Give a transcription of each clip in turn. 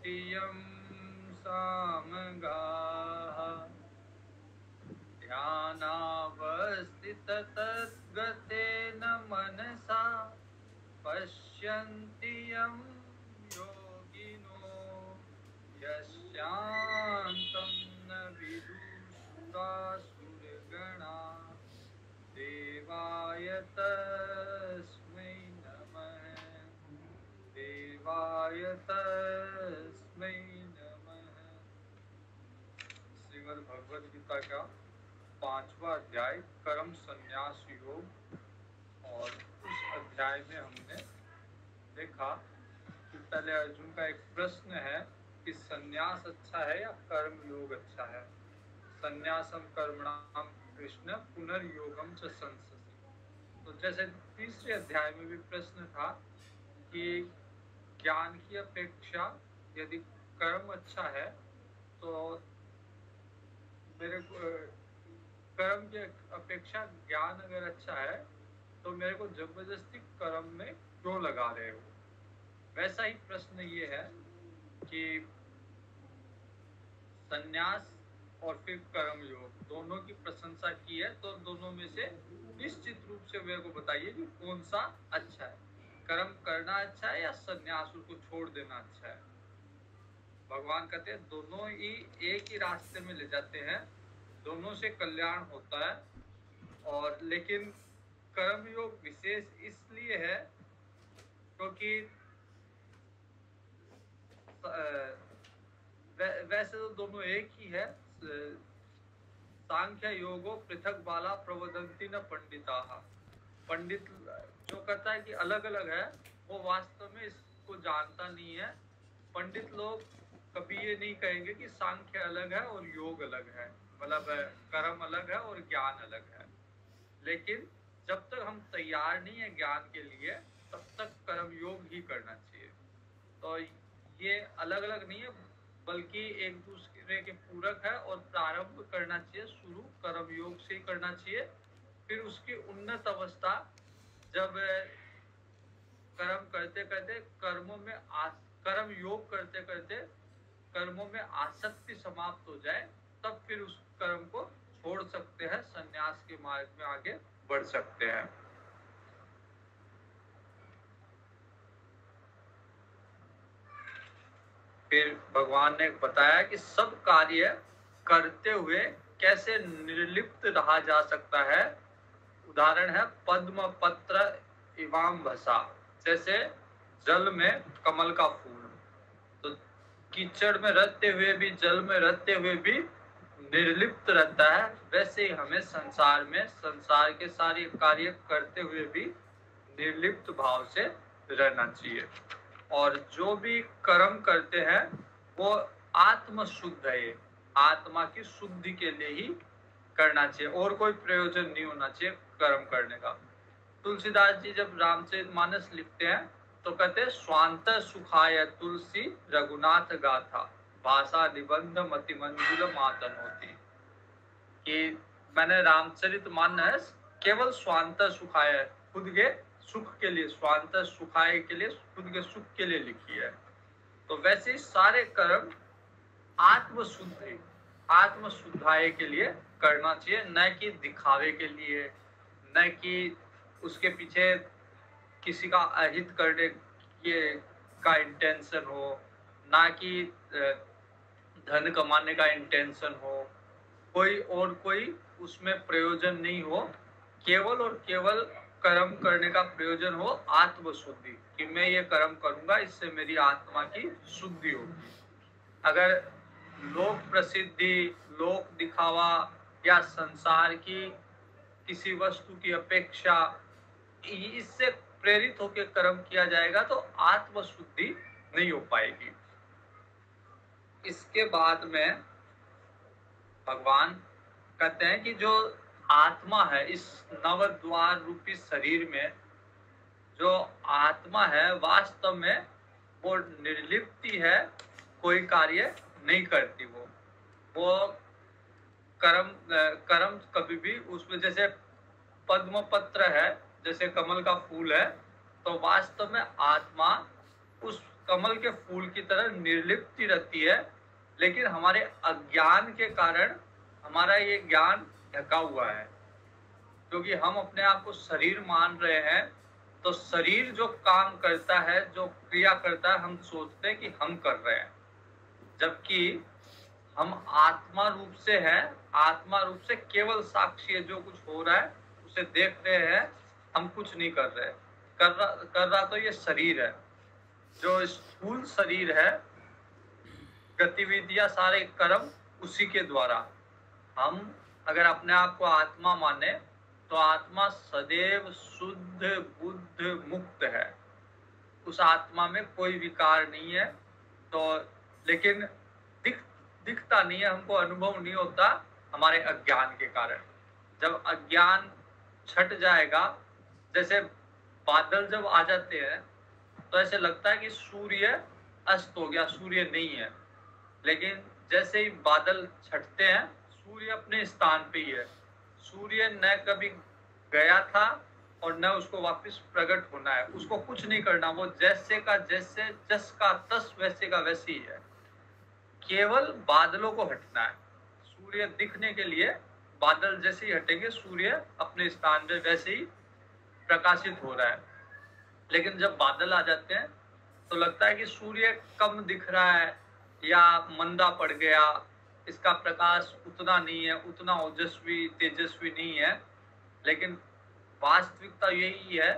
यं सामगाः ध्यानावस्थिततद्गतेन मनसा पश्यन्ति यं योगिनो यस्यान्तं न विदुषासुरगणा देवाय तस्मै नमः देवाय तस्मै नमः। श्रीमद् भगवद गीता का 5वां अध्याय कर्म संन्यास योग। और उस अध्याय में हमने देखा कि पहले अर्जुन का एक प्रश्न है कि संन्यास अच्छा है या कर्म योग अच्छा है। संन्यासम कर्मणाम कृष्ण पुनर्योगम च संससि। तो जैसे तीसरे अध्याय में भी प्रश्न था कि ज्ञान की अपेक्षा यदि कर्म अच्छा है तो मेरे को कर्म की अपेक्षा ज्ञान अगर अच्छा है तो मेरे को जबरदस्ती कर्म में क्यों लगा रहे हो। वैसा ही प्रश्न ये है कि संन्यास और फिर कर्म योग दोनों की प्रशंसा की है, तो दोनों में से निश्चित रूप से मेरे को बताइए कि कौन सा अच्छा है। कर्म करना अच्छा है या संन्यास उसको छोड़ देना अच्छा है। भगवान कहते हैं दोनों ही एक ही रास्ते में ले जाते हैं, दोनों से कल्याण होता है। और लेकिन कर्म योग विशेष इसलिए है क्योंकि वैसे तो दोनों एक ही है। सांख्य योगो पृथक बाला प्रवदंती न पंडिता। पंडित जो कहता है कि अलग अलग है वो वास्तव में इसको जानता नहीं है। पंडित लोग कभी ये नहीं कहेंगे कि सांख्य अलग है और योग अलग है, मतलब कर्म अलग है और ज्ञान अलग है। लेकिन जब तक हम तैयार नहीं है ज्ञान के लिए तब तक कर्म योग ही करना चाहिए। तो ये अलग अलग नहीं है बल्कि एक दूसरे के पूरक है और प्रारंभ करना चाहिए, शुरू कर्म योग से ही करना चाहिए। फिर उसकी उन्नत अवस्था जब कर्म करते करते कर्म योग करते करते कर्मों में आसक्ति समाप्त हो जाए तब फिर उस कर्म को छोड़ सकते हैं, संन्यास के मार्ग में आगे बढ़ सकते हैं। फिर भगवान ने बताया कि सब कार्य करते हुए कैसे निर्लिप्त रहा जा सकता है। उदाहरण है पद्म पत्र इवाम भसा, जैसे जल में कमल का फूल। तो कीचड़ में रहते हुए भी, जल में रहते हुए भी निर्लिप्त रहता है, वैसे ही हमें संसार में संसार के सारे कार्य करते हुए भी निर्लिप्त भाव से रहना चाहिए। और जो भी कर्म करते हैं वो आत्म शुद्ध है, आत्मा की शुद्धि के लिए ही करना चाहिए और कोई प्रयोजन नहीं होना चाहिए कर्म करने का। तुलसीदास जी जब रामचरितमानस लिखते हैं तो कहते स्वांत सुखाय तुलसी रघुनाथ गाथा भाषा निबंध मति मंजुल मातन होती। कि मैंने रामचरितमानस केवल स्वांत सुखाय, खुद के सुख के लिए, स्वांत सुखाय के लिए, खुद के सुख के लिए लिखी है। तो वैसे सारे कर्म आत्म शुद्धाय के लिए करना चाहिए, न कि दिखावे के लिए, न कि उसके पीछे किसी का अहित करने का इंटेंशन हो, ना कि धन कमाने का इंटेंशन हो, कोई उसमें प्रयोजन नहीं हो। केवल और केवल कर्म करने का प्रयोजन हो आत्म शुद्धि, कि मैं ये कर्म करूंगा इससे मेरी आत्मा की शुद्धि होगी। अगर लोक प्रसिद्धि, लोक दिखावा या संसार की किसी वस्तु की अपेक्षा इससे प्रेरित होकर कर्म किया जाएगा तो आत्म शुद्धि नहीं हो पाएगी। इसके बाद में भगवान कहते हैं कि जो आत्मा है, इस नवद्वार रूपी शरीर में जो आत्मा है वास्तव में वो निर्लिप्ति है, कोई कार्य नहीं करती। वो कर्म कभी भी उसमें, जैसे पद्म पत्र है, जैसे कमल का फूल है, तो वास्तव में आत्मा उस कमल के फूल की तरह निर्लिप्त ही रहती है, लेकिन हमारे अज्ञान के कारण हमारा ये ज्ञान ढका हुआ है। क्योंकि हम अपने आप को शरीर मान रहे हैं, तो शरीर जो काम करता है, जो क्रिया करता है, हम सोचते हैं कि हम कर रहे हैं, जबकि हम आत्मा रूप से हैं। आत्मा रूप से केवल साक्षी है, जो कुछ हो रहा है उसे देख रहे हैं, हम कुछ नहीं कर रहे। कर रहा तो ये शरीर है, जो स्थूल शरीर है, गतिविधियां सारे कर्म उसी के द्वारा। हम अगर अपने आप को आत्मा माने तो आत्मा सदैव शुद्ध बुद्ध मुक्त है, उस आत्मा में कोई विकार नहीं है। तो लेकिन दिखता नहीं है, हमको अनुभव नहीं होता हमारे अज्ञान के कारण। जब अज्ञान छट जाएगा, जैसे बादल जब आ जाते हैं तो ऐसे लगता है कि सूर्य अस्त हो गया, सूर्य नहीं है। लेकिन जैसे ही बादल छटते हैं, सूर्य अपने स्थान पे ही है। सूर्य न कभी गया था और न उसको वापस प्रकट होना है, उसको कुछ नहीं करना, वो जैसे का जैसे, जस का तस, वैसे का वैसे ही है। केवल बादलों को हटना है। सूर्य दिखने के लिए बादल जैसे ही हटेंगे, सूर्य अपने स्थान पे वैसे ही प्रकाशित हो रहा है। लेकिन जब बादल आ जाते हैं तो लगता है कि सूर्य कम दिख रहा है या मंदा पड़ गया, इसका प्रकाश उतना नहीं है, उतना ओजस्वी तेजस्वी नहीं है। लेकिन वास्तविकता यही है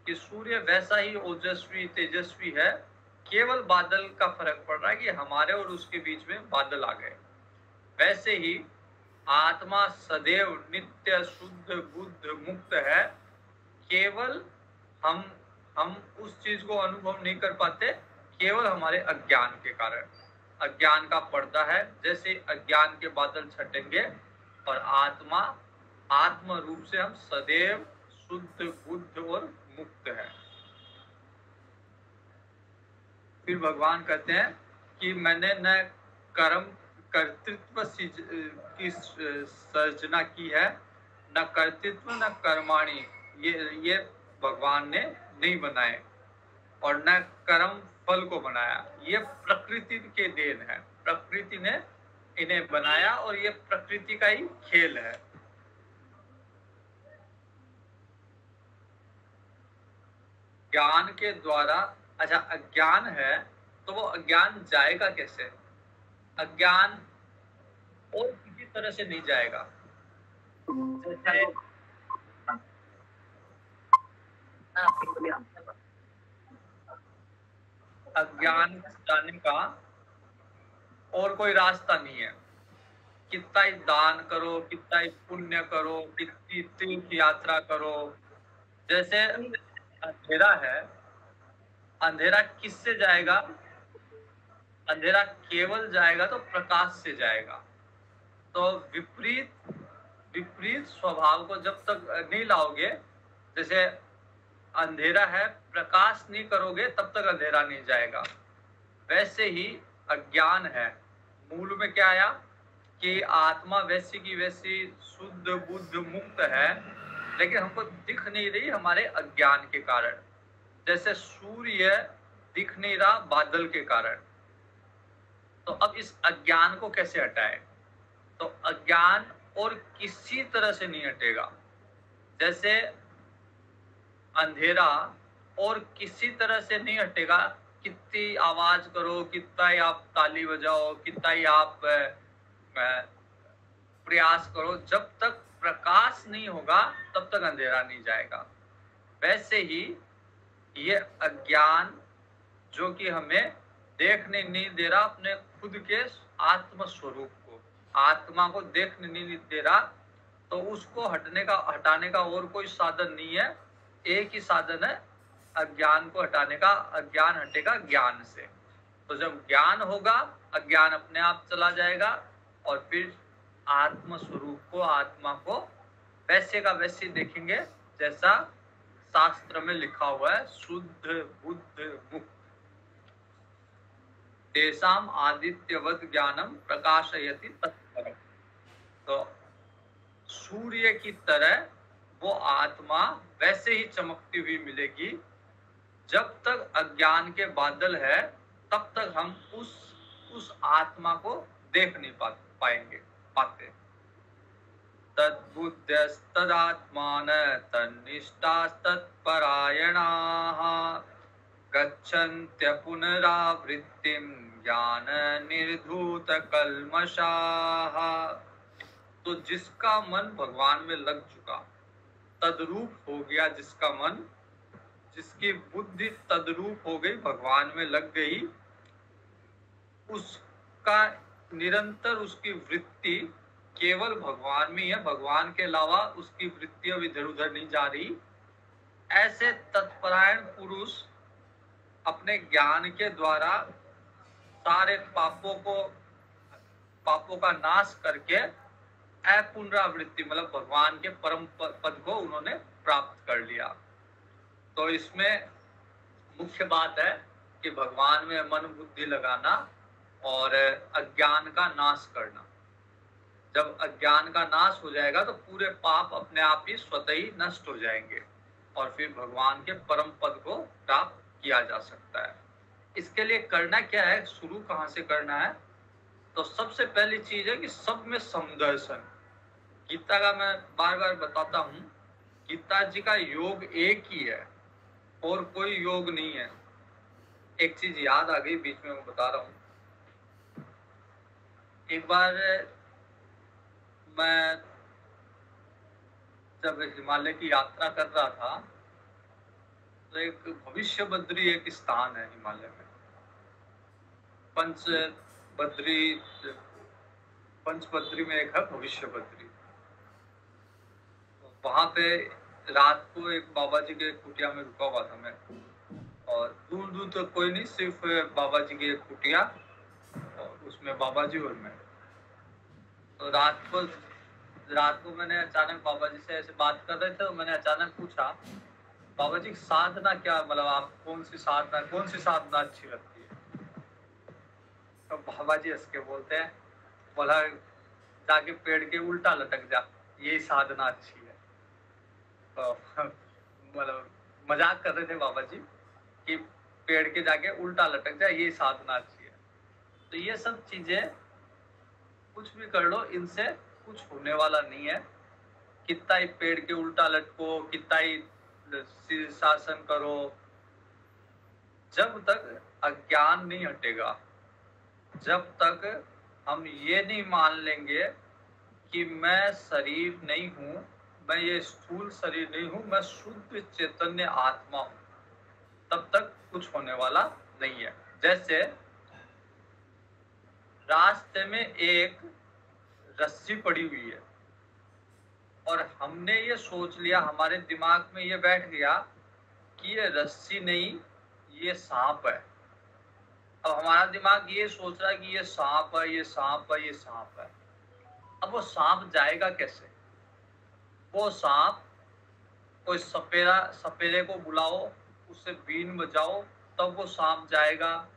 कि सूर्य वैसा ही ओजस्वी तेजस्वी है, केवल बादल का फर्क पड़ रहा है कि हमारे और उसके बीच में बादल आ गए। वैसे ही आत्मा सदैव नित्य शुद्ध बुद्ध मुक्त है, केवल हम उस चीज को अनुभव नहीं कर पाते, केवल हमारे अज्ञान के कारण। अज्ञान का पर्दा है, जैसे अज्ञान के बादल छटेंगे और आत्म रूप से हम सदैव शुद्ध बुद्ध और मुक्त है। फिर भगवान कहते हैं कि मैंने न कर्तृत्व की सर्जना की है, न कर्तृत्व न कर्माणी, ये भगवान ने नहीं बनाए, और न कर्म फल को बनाया। ये प्रकृति के देन है, प्रकृति ने इन्हें बनाया और ये प्रकृति का ही खेल है। ज्ञान के द्वारा, अच्छा अज्ञान है तो वो अज्ञान जाएगा कैसे? अज्ञान और किसी तरह से नहीं जाएगा। जैसे अज्ञान जाने का और कोई रास्ता नहीं है। कितना ही दान करो, कितना ही पुण्य करो, कितनी तीर्थ यात्रा करो, जैसे अंधेरा है, अंधेरा किससे जाएगा? अंधेरा केवल जाएगा तो प्रकाश से जाएगा। तो विपरीत स्वभाव को जब तक नहीं लाओगे, जैसे अंधेरा है, प्रकाश नहीं करोगे तब तक अंधेरा नहीं जाएगा। वैसे ही अज्ञान है, मूल में क्या आया कि आत्मा वैसी की वैसी शुद्ध बुद्ध मुक्त है, लेकिन हमको दिख नहीं रही हमारे अज्ञान के कारण। जैसे सूर्य दिख नहीं रहा बादल के कारण। तो अब इस अज्ञान को कैसे हटाए? तो अज्ञान और किसी तरह से नहीं हटेगा। जैसे अंधेरा और किसी तरह से नहीं हटेगा, कितनी आवाज करो, कितना ही आप ताली बजाओ, कितना ही आप प्रयास करो, जब तक प्रकाश नहीं होगा तब तक अंधेरा नहीं जाएगा। वैसे ही ये अज्ञान जो कि हमें देखने नहीं दे रहा अपने खुद के आत्म स्वरूप को, आत्मा को देखने नहीं दे रहा, तो उसको हटाने का और कोई साधन नहीं है। एक ही साधन है अज्ञान को हटाने का। अज्ञान हटेगा ज्ञान से। तो जब ज्ञान होगा, अज्ञान अपने आप चला जाएगा और फिर आत्म स्वरूप को, आत्मा को वैसे का वैसे देखेंगे जैसा शास्त्र में लिखा हुआ है, शुद्ध बुद्ध मुक्त। तेषाम आदित्यवत ज्ञानम प्रकाशयति तत्परम। तो सूर्य की तरह वो आत्मा वैसे ही चमकती हुई मिलेगी जब तक अज्ञान के बादल है तब तक हम उस आत्मा को देख नहीं पाते। तद्बुद्धस्तदात्मान तन्निष्ठास्तत्परायणाः गच्छन्त्य पुनरावृत्तिं ज्ञान निर्धूत कल्मषाः। तो जिसका मन भगवान में लग चुका, तद्रूप हो गया, जिसका मन, जिसकी बुद्धि तद्रूप हो गई, भगवान में लग गई, उसका निरंतर उसकी वृत्ति केवल भगवान में है, भगवान के अलावा उसकी वृत्ति अब इधर उधर नहीं जा रही। ऐसे तत्परायण पुरुष अपने ज्ञान के द्वारा सारे पापों का नाश करके अपुनरावृत्ति मतलब भगवान के परम पद को उन्होंने प्राप्त कर लिया। तो इसमें मुख्य बात है कि भगवान में मन बुद्धि लगाना और अज्ञान का नाश करना। जब अज्ञान का नाश हो जाएगा तो पूरे पाप अपने आप ही स्वतः ही नष्ट हो जाएंगे और फिर भगवान के परम पद को प्राप्त किया जा सकता है। इसके लिए करना क्या है, शुरू कहाँ से करना है? तो सबसे पहली चीज है कि सब में समदर्शन। गीता का मैं बार बार बताता हूँ, गीता जी का योग एक ही है और कोई योग नहीं है। एक चीज याद आ गई, बीच में मैं बता रहा हूँ। एक बार मैं जब हिमालय की यात्रा कर रहा था तो एक भविष्य बद्री एक स्थान है हिमालय में, पंचबद्री में एक है भविष्य बद्री। वहां पे रात को एक बाबा जी के कुटिया में रुका हुआ था मैं, और दूर दूर तक कोई नहीं, सिर्फ बाबा जी की एक कुटिया और उसमें बाबा जी और मैं। तो रात को मैंने अचानक बाबा जी से ऐसे बात कर रहे थे, तो मैंने अचानक पूछा, बाबा जी साधना क्या, मतलब आप कौन सी साधना अच्छी लगती है? तो बाबा जी हंस के बोलते हैं, बोला जाके पेड़ के उल्टा लटक जा, यही साधना अच्छी है। तो मतलब मजाक कर रहे थे बाबा जी कि पेड़ के जाके उल्टा लटक जा, यही साधना अच्छी है। तो ये सब चीजें कुछ भी कर लो, इनसे कुछ होने वाला नहीं है। कितना ही पेड़ के उल्टा लटको, कितना ही शीर्षासन करो, जब तक अज्ञान नहीं हटेगा, जब तक हम ये नहीं मान लेंगे कि मैं शरीर नहीं हूं, मैं ये स्थूल शरीर नहीं हूं, मैं शुद्ध चैतन्य आत्मा हूं, तब तक कुछ होने वाला नहीं है। जैसे रास्ते में एक रस्सी पड़ी हुई है और हमने ये सोच लिया, हमारे दिमाग में ये बैठ गया कि ये रस्सी नहीं, ये सांप है। अब हमारा दिमाग ये सोच रहा है कि ये सांप है, ये सांप है, ये सांप है। अब वो सांप जाएगा कैसे? वो सांप, कोई सपेरे को बुलाओ, उससे बीन बजाओ, तब वो सांप जाएगा,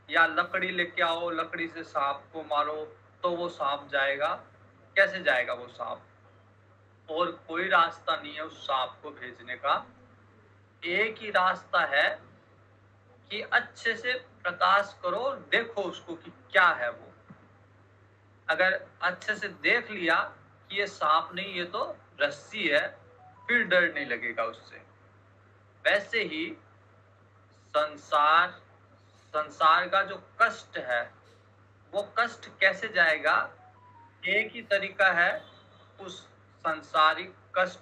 या लकड़ी लेके आओ, लकड़ी से सांप को मारो तो वो सांप जाएगा। कैसे जाएगा वो सांप? और कोई रास्ता नहीं है उस सांप को भेजने का। एक ही रास्ता है कि अच्छे से प्रकाश करो और देखो उसको कि क्या है वो। अगर अच्छे से देख लिया कि ये सांप नहीं, ये तो रस्सी है, फिर डर नहीं लगेगा उससे। वैसे ही संसार का जो कष्ट है, वो कष्ट कैसे जाएगा? एक ही तरीका है उस सांसारिक कष्ट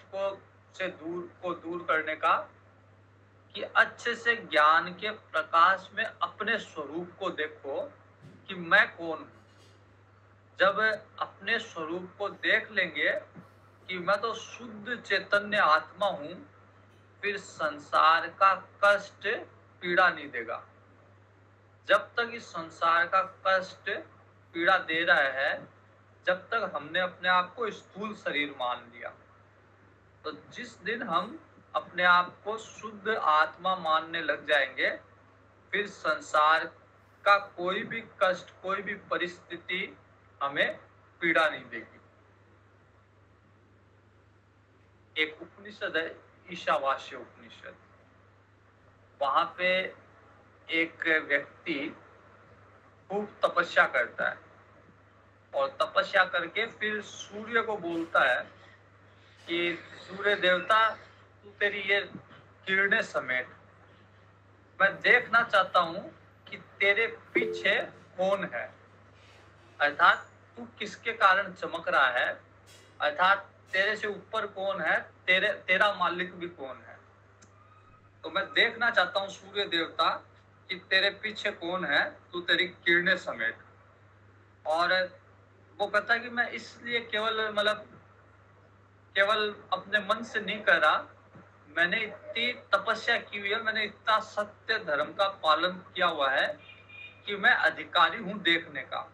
से दूर करने का, कि अच्छे से ज्ञान के प्रकाश में अपने स्वरूप को देखो कि मैं कौन हूं। जब अपने स्वरूप को देख लेंगे कि मैं तो शुद्ध चैतन्य आत्मा हूं, फिर संसार का कष्ट पीड़ा नहीं देगा। जब तक इस संसार का कष्ट पीड़ा दे रहा है, जब तक हमने अपने आप को स्थूल शरीर मान लिया। तो जिस दिन हम अपने आप को शुद्ध आत्मा मानने लग जाएंगे, फिर संसार का कोई भी कष्ट, कोई भी परिस्थिति हमें पीड़ा नहीं देगी। एक उपनिषद है, ईशावास्य उपनिषद। वहां पे एक व्यक्ति खूब तपस्या करता है और तपस्या करके फिर सूर्य को बोलता है कि सूर्य देवता, तू तेरी ये किरणें समेट, मैं देखना चाहता हूं कि तेरे पीछे कौन है, अर्थात तू किसके कारण चमक रहा है, अर्थात तेरे से ऊपर कौन है, तेरा मालिक भी कौन है। तो मैं देखना चाहता हूँ सूर्य देवता कि तेरे पीछे कौन है, तू तेरी किरणें समेट। और वो कहता है कि मैं इसलिए केवल अपने मन से नहीं कर रहा, मैंने इतनी तपस्या की हुई है, मैंने इतना सत्य धर्म का पालन किया हुआ है कि मैं अधिकारी हूं देखने का।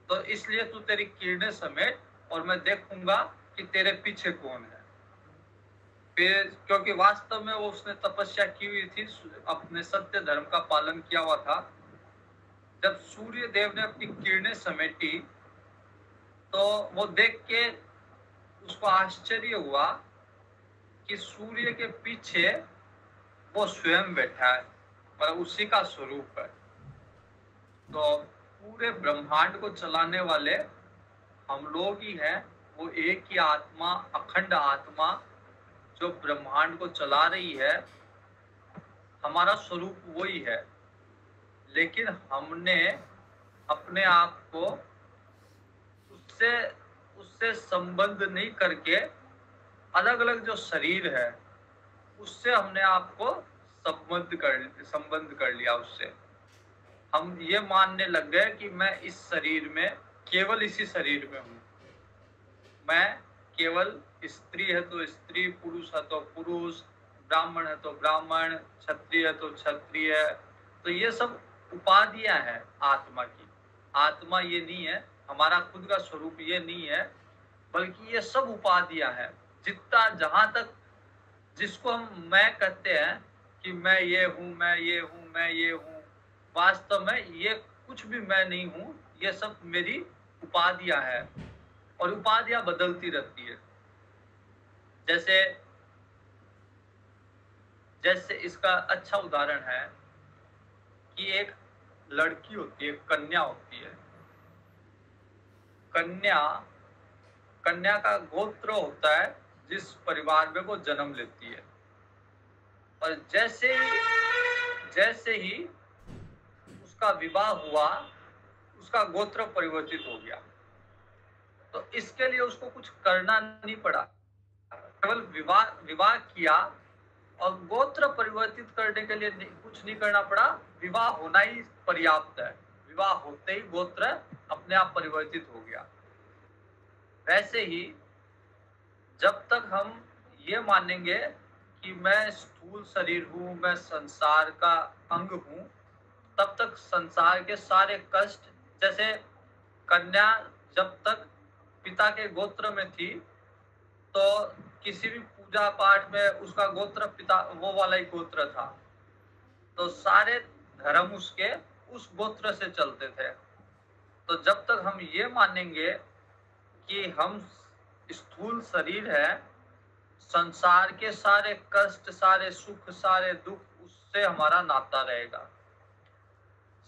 तो इसलिए तू तेरी किरणें समेट और मैं देखूंगा कि तेरे पीछे कौन है। फिर क्योंकि वास्तव में वो उसने तपस्या की हुई थी, अपने सत्य धर्म का पालन किया हुआ था। जब सूर्य देव ने अपनी किरणें समेटी तो वो देख के उसको आश्चर्य हुआ कि सूर्य के पीछे वो स्वयं बैठा है और उसी का स्वरूप है। तो पूरे ब्रह्मांड को चलाने वाले हम लोग ही हैं, वो एक ही आत्मा, अखंड आत्मा जो ब्रह्मांड को चला रही है, हमारा स्वरूप वही है। लेकिन हमने अपने आप को उससे उससे संबंध नहीं करके अलग अलग जो शरीर है उससे हमने आपको संबंध कर लिया। उससे हम ये मानने लग गए कि मैं इस शरीर में, केवल इसी शरीर में हूँ, मैं केवल स्त्री है तो स्त्री, पुरुष है तो पुरुष, ब्राह्मण है तो ब्राह्मण, क्षत्रिय है तो क्षत्रिय। तो ये सब उपाधियां हैं आत्मा की। आत्मा ये नहीं है, हमारा खुद का स्वरूप ये नहीं है, बल्कि ये सब उपाधियां हैं। जितना जहां तक जिसको हम मैं कहते हैं कि मैं ये हूँ, मैं ये हूँ, मैं ये हूँ, वास्तव में ये कुछ भी मैं नहीं हूँ, ये सब मेरी उपाधियां हैं और उपाधियां बदलती रहती है। जैसे जैसे इसका अच्छा उदाहरण है कि एक लड़की होती है, कन्या होती है। कन्या कन्या का गोत्र होता है जिस परिवार में वो जन्म लेती है, और जैसे ही उसका विवाह हुआ उसका गोत्र परिवर्तित हो गया। तो इसके लिए उसको कुछ करना नहीं पड़ा, केवल विवाह किया और गोत्र परिवर्तित करने के लिए कुछ नहीं करना पड़ा, विवाह होना ही पर्याप्त है। विवाह होते ही गोत्र अपने आप परिवर्तित हो गया। वैसे ही जब तक हम ये मानेंगे कि मैं स्थूल शरीर हूँ, मैं संसार का अंग हूँ, तब तक संसार के सारे कष्ट, जैसे कन्या जब तक पिता के गोत्र में थी तो किसी भी पूजा पाठ में उसका गोत्र पिता वो वाला ही गोत्र था, तो सारे धर्म उसके उस गोत्र से चलते थे। तो जब तक हम ये मानेंगे कि हम स्थूल शरीर है, संसार के सारे कष्ट, सारे सुख, सारे दुख, उससे हमारा नाता रहेगा।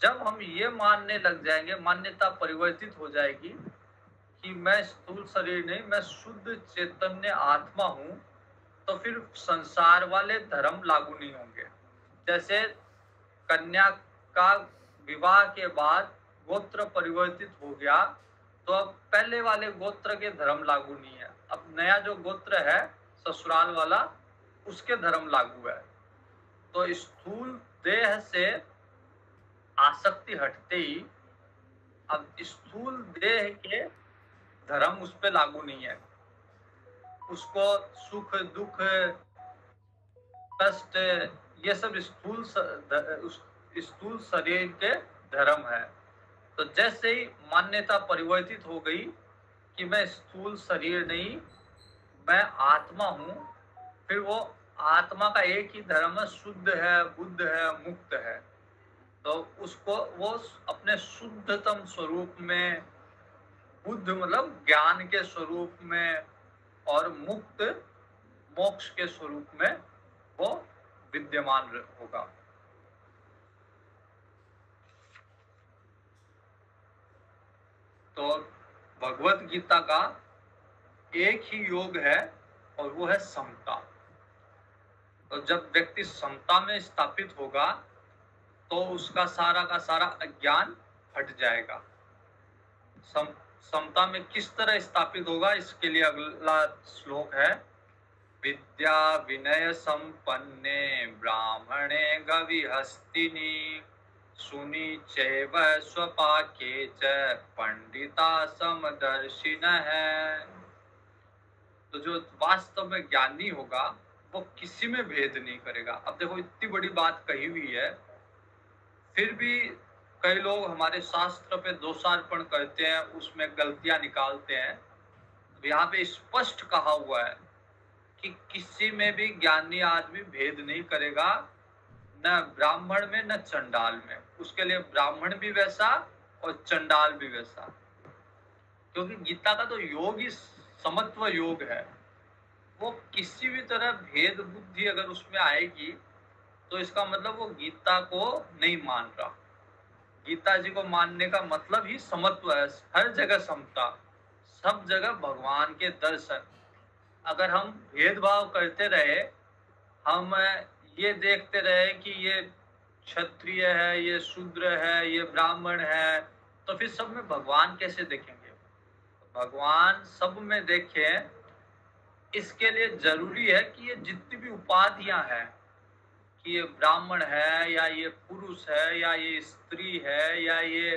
जब हम ये मानने लग जाएंगे, मान्यता परिवर्तित हो जाएगी कि मैं स्थूल शरीर नहीं, मैं शुद्ध चैतन्य आत्मा हूँ, तो फिर संसार वाले धर्म लागू नहीं होंगे। जैसे कन्या का विवाह के बाद गोत्र परिवर्तित हो गया, तो अब पहले वाले गोत्र के धर्म लागू नहीं है, अब नया जो गोत्र है ससुराल वाला, उसके धर्म लागू है। तो स्थूल देह से आसक्ति हटते ही अब स्थूल देह के धर्म उस पर लागू नहीं है। उसको सुख दुख कष्ट ये सब स्थूल शरीर के धर्म है। तो जैसे ही मान्यता परिवर्तित हो गई कि मैं स्थूल शरीर नहीं, मैं आत्मा हूँ, फिर वो आत्मा का एक ही धर्म है, शुद्ध है, बुद्ध है, मुक्त है। तो उसको वो अपने शुद्धतम स्वरूप में, बुद्ध मतलब ज्ञान के स्वरूप में, और मुक्त मोक्ष के स्वरूप में वो विद्यमान होगा। तो भगवत गीता का एक ही योग है और वो है समता। तो जब व्यक्ति समता में स्थापित होगा तो उसका सारा का सारा अज्ञान हट जाएगा। समता में किस तरह स्थापित होगा, इसके लिए अगला श्लोक है, विद्या विनय संपन्ने ब्राह्मणे गविहस्तिनि सुनी चैव स्वपाके च पंडिता समदर्शिनः। तो जो वास्तव में ज्ञानी होगा वो किसी में भेद नहीं करेगा। अब देखो इतनी बड़ी बात कही हुई है, फिर भी कई लोग हमारे शास्त्र पे दोषारोपण करते हैं, उसमें गलतियां निकालते हैं। यहाँ पे स्पष्ट कहा हुआ है कि किसी में भी ज्ञानी आदमी भेद नहीं करेगा, न ब्राह्मण में न चंडाल में। उसके लिए ब्राह्मण भी वैसा और चंडाल भी वैसा, क्योंकि गीता का तो योग ही समत्व योग है। वो किसी भी तरह भेद बुद्धि अगर उसमें आएगी तो इसका मतलब वो गीता को नहीं मान रहा। गीता जी को मानने का मतलब ही समत्व है, हर जगह समता, सब जगह भगवान के दर्शन। अगर हम भेदभाव करते रहे, हम ये देखते रहे कि ये क्षत्रिय है, ये शूद्र है, ये ब्राह्मण है, तो फिर सब में भगवान कैसे देखेंगे? भगवान सब में देखें, इसके लिए जरूरी है कि ये जितनी भी उपाधियां हैं, कि ये ब्राह्मण है या ये पुरुष है या ये स्त्री है या ये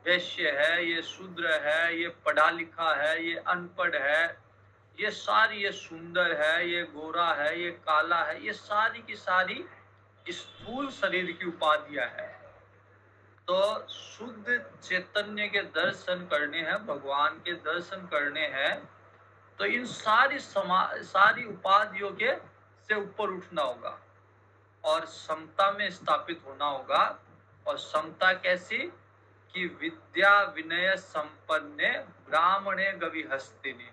वैश्य है, ये शूद्र है, ये पढ़ा लिखा है, ये अनपढ़ है, ये सारी, ये सुंदर है, ये गोरा है, ये काला है, ये सारी की सारी स्थूल शरीर की उपाधियां हैं। तो शुद्ध चैतन्य के दर्शन करने हैं, भगवान के दर्शन करने हैं, तो इन सारी उपाधियों के से ऊपर उठना होगा और समता में स्थापित होना होगा। और समता कैसी? कि विद्या विनय संपन्ने ब्राह्मणे गविहस्तिनि।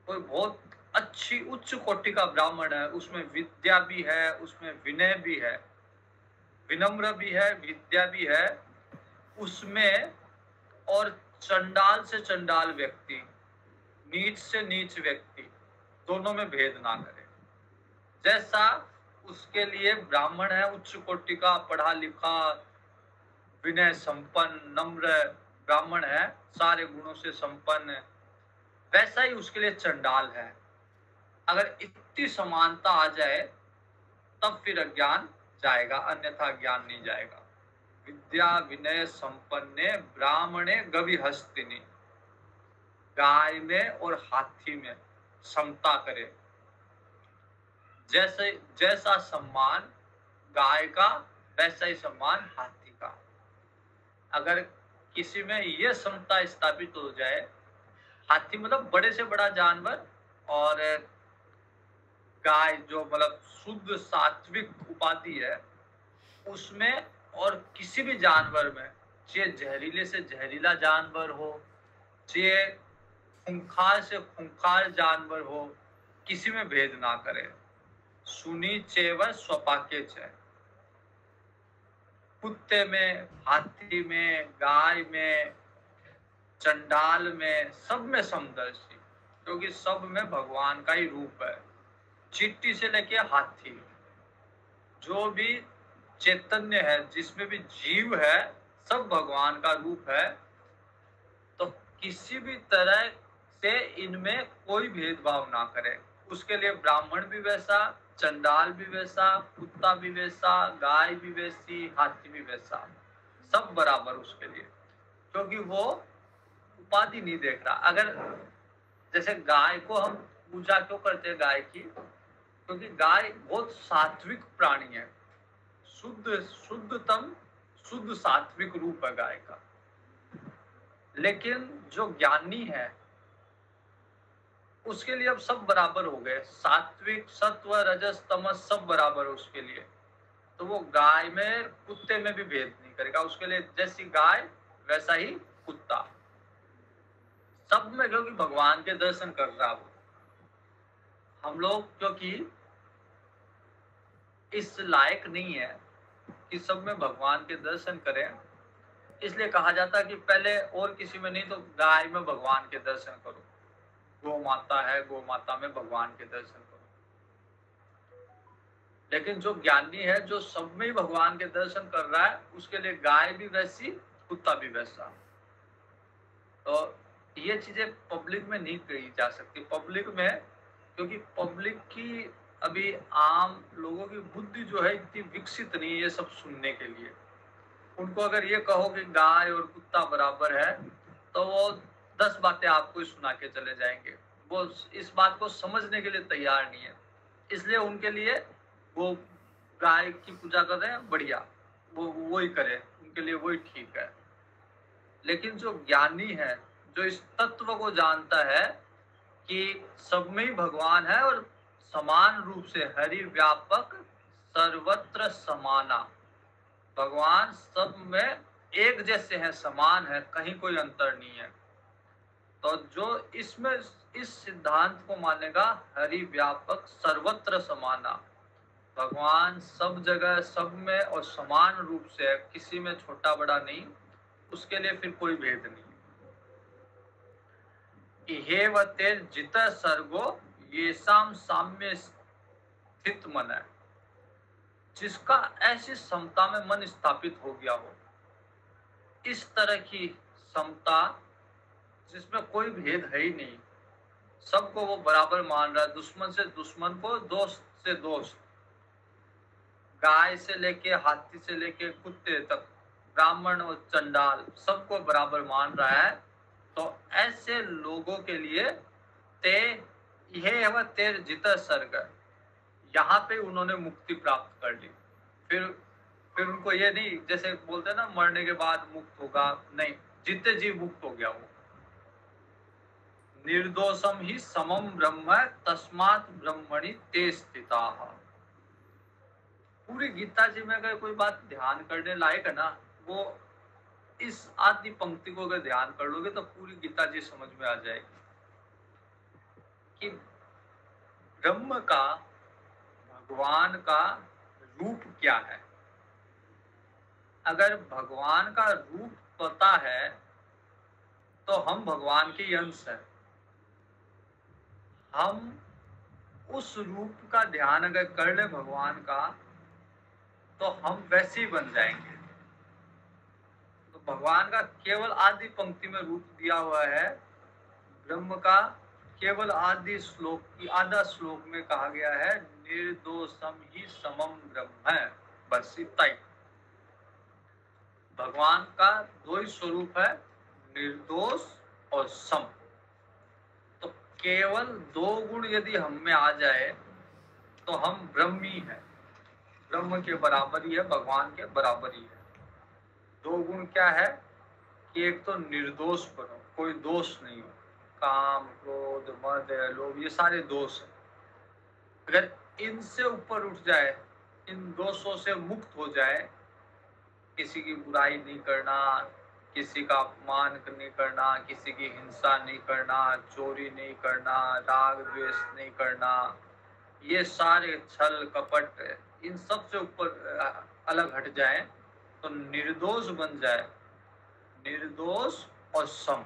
कोई बहुत अच्छी उच्च कोटि का ब्राह्मण है, उसमें विद्या भी है, उसमें विनय भी है, विनम्र भी है, विद्या भी है उसमें, और चंडाल से चंडाल व्यक्ति, नीच से नीच व्यक्ति, दोनों में भेद ना करे। जैसा उसके लिए ब्राह्मण है उच्च कोटि का, पढ़ा लिखा, विनय संपन्न, नम्र ब्राह्मण है, सारे गुणों से संपन्न, वैसा ही उसके लिए चंडाल है। अगर इतनी समानता आ जाए तब फिर अज्ञान जाएगा, अन्यथा ज्ञान नहीं जाएगा। विद्या विनय संपन्ने ब्राह्मणे गविहस्तिनि, गाय में और हाथी में समता करे। जैसा सम्मान गाय का वैसा ही सम्मान हाथी का। अगर किसी में यह समता स्थापित हो जाए, हाथी मतलब बड़े से बड़ा जानवर, और गाय जो मतलब शुद्ध सात्विक उपाधि है उसमें, और किसी भी जानवर में, चाहे जहरीले से जहरीला जानवर हो, चाहे खूंखार से खूंखार जानवर हो, किसी में भेद ना करे। सुनी चेव स्वपाके च, कुत्ते में, हाथी में, गाय में, चंडाल में, सब में समदर्शी, क्योंकि सब में भगवान का ही रूप है। चींटी से लेके हाथी, जो भी चैतन्य है, जिसमें भी जीव है, सब भगवान का रूप है। तो किसी भी तरह से इनमें कोई भेदभाव ना करे। उसके लिए ब्राह्मण भी वैसा, चंडाल भी वैसा, कुत्ता भी वैसा, गाय भी वैसी, हाथी भी वैसा, सब बराबर उसके लिए, क्योंकि वो उपाधि नहीं देख रहा। अगर जैसे गाय को हम पूजा क्यों करते हैं गाय की? क्योंकि गाय बहुत सात्विक प्राणी है, शुद्धतम शुद्ध सात्विक रूप है गाय का। लेकिन जो ज्ञानी है उसके लिए अब सब बराबर हो गए, सात्विक, सत्व, रजस, तमस सब बराबर है उसके लिए। तो वो गाय में, कुत्ते में भी भेद नहीं करेगा। उसके लिए जैसी गाय वैसा ही कुत्ता, सब में, क्योंकि भगवान के दर्शन कर रहा वो। हम लोग क्योंकि इस लायक नहीं है कि सब में भगवान के दर्शन करें। इसलिए कहा जाता है कि पहले और किसी में नहीं तो गाय में भगवान के दर्शन करो, गौ माता है, गौ माता में भगवान के दर्शन करो। लेकिन जो ज्ञानी है, जो सब में ही भगवान के दर्शन कर रहा है, उसके लिए गाय भी वैसी, कुत्ता भी वैसा। तो ये चीजें पब्लिक में नहीं कही जा सकती। पब्लिक में, क्योंकि पब्लिक की अभी आम लोगों की बुद्धि जो है इतनी विकसित नहीं है ये सब सुनने के लिए। उनको अगर ये कहो कि गाय और कुत्ता बराबर है तो वो 10 बातें आपको ही सुना के चले जाएंगे। वो इस बात को समझने के लिए तैयार नहीं है। इसलिए उनके लिए वो गाय की पूजा कर रहे हैं, बढ़िया, वो ही करें, उनके लिए वही ठीक है। लेकिन जो ज्ञानी है, जो इस तत्व को जानता है कि सब में ही भगवान है और समान रूप से हरि व्यापक सर्वत्र समाना, भगवान सब में एक जैसे हैं, समान है, कहीं कोई अंतर नहीं है। तो जो इसमें इस सिद्धांत को मानेगा, हरि व्यापक सर्वत्र समाना, भगवान सब जगह सब में और समान रूप से है, किसी में छोटा बड़ा नहीं, उसके लिए फिर कोई भेद नहीं। इहेवते जित सर्गो येषाम साम्य स्थित मन है, जिसका ऐसी समता में मन स्थापित हो गया हो, इस तरह की समता जिसमें कोई भेद है ही नहीं, सबको वो बराबर मान रहा है, दुश्मन से दुश्मन को, दोस्त से दोस्त, गाय से लेके हाथी से लेके कुत्ते तक, ब्राह्मण और चंडाल, सबको बराबर मान रहा है। तो ऐसे लोगों के लिए ते यह तेर जित सर्ग, यहाँ पे उन्होंने मुक्ति प्राप्त कर ली। फिर उनको ये नहीं, जैसे बोलते हैं ना मरने के बाद मुक्त होगा, नहीं, जीते जी मुक्त हो गया वो। निर्दोषम ही समम ब्रह्म तस्मात् ब्रह्मणि ते स्थिताः। पूरी गीता जी में अगर कोई बात ध्यान करने लायक है ना, वो इस आदि पंक्ति को अगर ध्यान कर लोगे तो पूरी गीता जी समझ में आ जाएगी कि ब्रह्म का, भगवान का रूप क्या है। अगर भगवान का रूप पता है तो हम भगवान के अंश हैं। हम उस रूप का ध्यान अगर कर ले भगवान का, तो हम वैसे ही बन जाएंगे। तो भगवान का केवल आदि पंक्ति में रूप दिया हुआ है, ब्रह्म का केवल आदि श्लोक की आधा श्लोक में कहा गया है, निर्दोषम ही समम ब्रह्म, बस इतना ही। भगवान का दो ही स्वरूप है, निर्दोष और सम। तो केवल दो गुण यदि हम में आ जाए तो हम ब्रह्मी हैं, ब्रह्म के बराबर ही है, भगवान के बराबर ही है। दो गुण क्या है कि एक तो निर्दोष बनो, कोई दोष नहीं हो, काम क्रोध मद लोभ ये सारे दोष है। अगर इनसे ऊपर उठ जाए, इन दोषों से मुक्त हो जाए, किसी की बुराई नहीं करना, किसी का अपमान नहीं करना, किसी की हिंसा नहीं करना, चोरी नहीं करना, राग द्वेष नहीं करना, ये सारे छल कपट, इन सब से ऊपर अलग हट जाए तो निर्दोष बन जाए। निर्दोष और सम,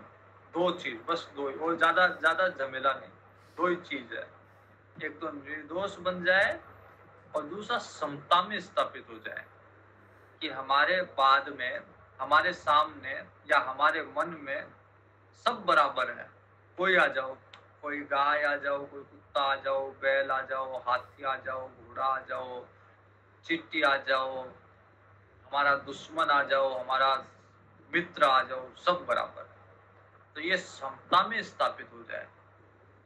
दो चीज, बस दो, और ज्यादा झमेला नहीं, दो ही चीज है। एक तो निर्दोष बन जाए और दूसरा समता में स्थापित हो जाए कि हमारे बाद में, हमारे सामने या हमारे मन में सब बराबर है। कोई आ जाओ, कोई गाय आ जाओ, कोई कुत्ता आ जाओ, बैल आ जाओ, हाथी आ जाओ, घोड़ा आ जाओ, चिट्टी आ जाओ, हमारा दुश्मन आ जाओ, हमारा मित्र आ जाओ, सब बराबर है। तो ये समता में स्थापित हो जाए,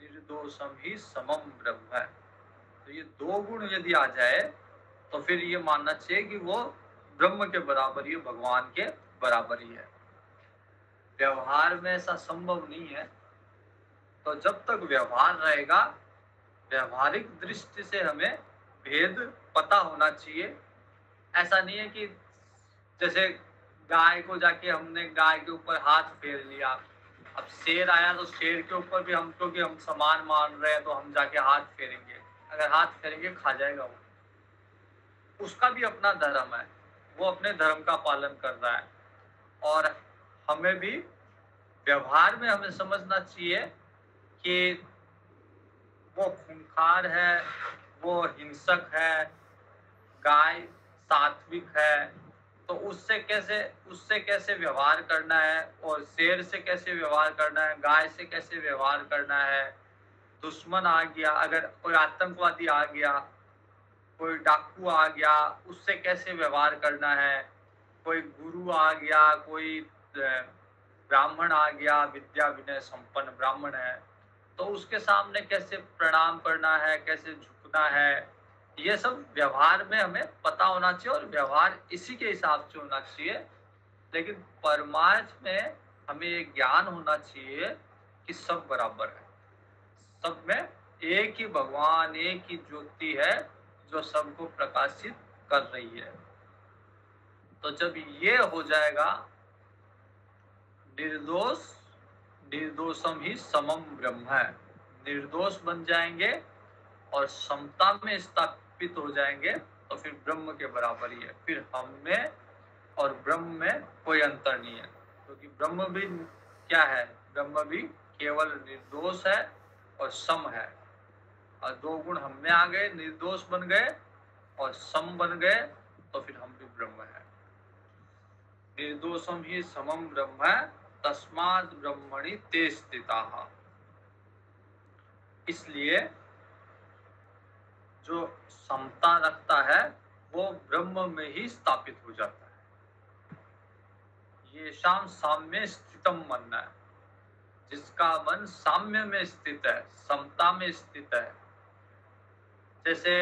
निर्दोषम ही समम ब्रह्म है। तो ये दो गुण यदि आ जाए तो फिर ये मानना चाहिए कि वो ब्रह्म के बराबर ही, भगवान के बराबर ही है। व्यवहार में ऐसा संभव नहीं है। तो जब तक व्यवहार रहेगा, व्यवहारिक दृष्टि से हमें भेद पता होना चाहिए। ऐसा नहीं है कि जैसे गाय को जाके हमने गाय के ऊपर हाथ फेर लिया, अब शेर आया तो शेर के ऊपर भी हम, क्योंकि हम समान मान रहे हैं तो हम जाके हाथ फेरेंगे। अगर हाथ फेरेंगे खा जाएगा वो। उसका भी अपना धर्म है, वो अपने धर्म का पालन कर रहा है। और हमें भी व्यवहार में हमें समझना चाहिए कि वो खूंखार है, वो हिंसक है, गाय सात्विक है, तो उससे कैसे व्यवहार करना है, और शेर से कैसे व्यवहार करना है, गाय से कैसे व्यवहार करना है। दुश्मन आ गया, अगर कोई आतंकवादी आ गया, कोई डाकू आ गया, उससे कैसे व्यवहार करना है। कोई गुरु आ गया, कोई ब्राह्मण आ गया, विद्या विनय संपन्न ब्राह्मण है, तो उसके सामने कैसे प्रणाम करना है, कैसे झुकना है। ये सब व्यवहार में हमें पता होना चाहिए, और व्यवहार इसी के हिसाब से होना चाहिए। लेकिन परमार्थ में हमें ये ज्ञान होना चाहिए कि सब बराबर है, सब में एक ही भगवान, एक ही ज्योति है जो सबको प्रकाशित कर रही है। तो जब ये हो जाएगा, निर्दोषम ही समम ब्रह्म है, निर्दोष बन जाएंगे और समता में स्थापित हो जाएंगे, तो फिर ब्रह्म के बराबर ही है। फिर हम में और ब्रह्म में कोई अंतर नहीं है, क्योंकि ब्रह्म भी क्या है, ब्रह्म भी केवल निर्दोष है और सम है। और दो गुण हम में आ गए, निर्दोष बन गए और सम बन गए, तो फिर हम भी ब्रह्म है। निर्दोषम ही समम ब्रह्म है, तस्मात् ब्रह्मणि ते स्थिताः। इसलिए जो समता रखता है वो ब्रह्म में ही स्थापित हो जाता है। ये शाम साम्य स्थितम मन है, जिसका मन साम्य में स्थित है, समता में स्थित है। जैसे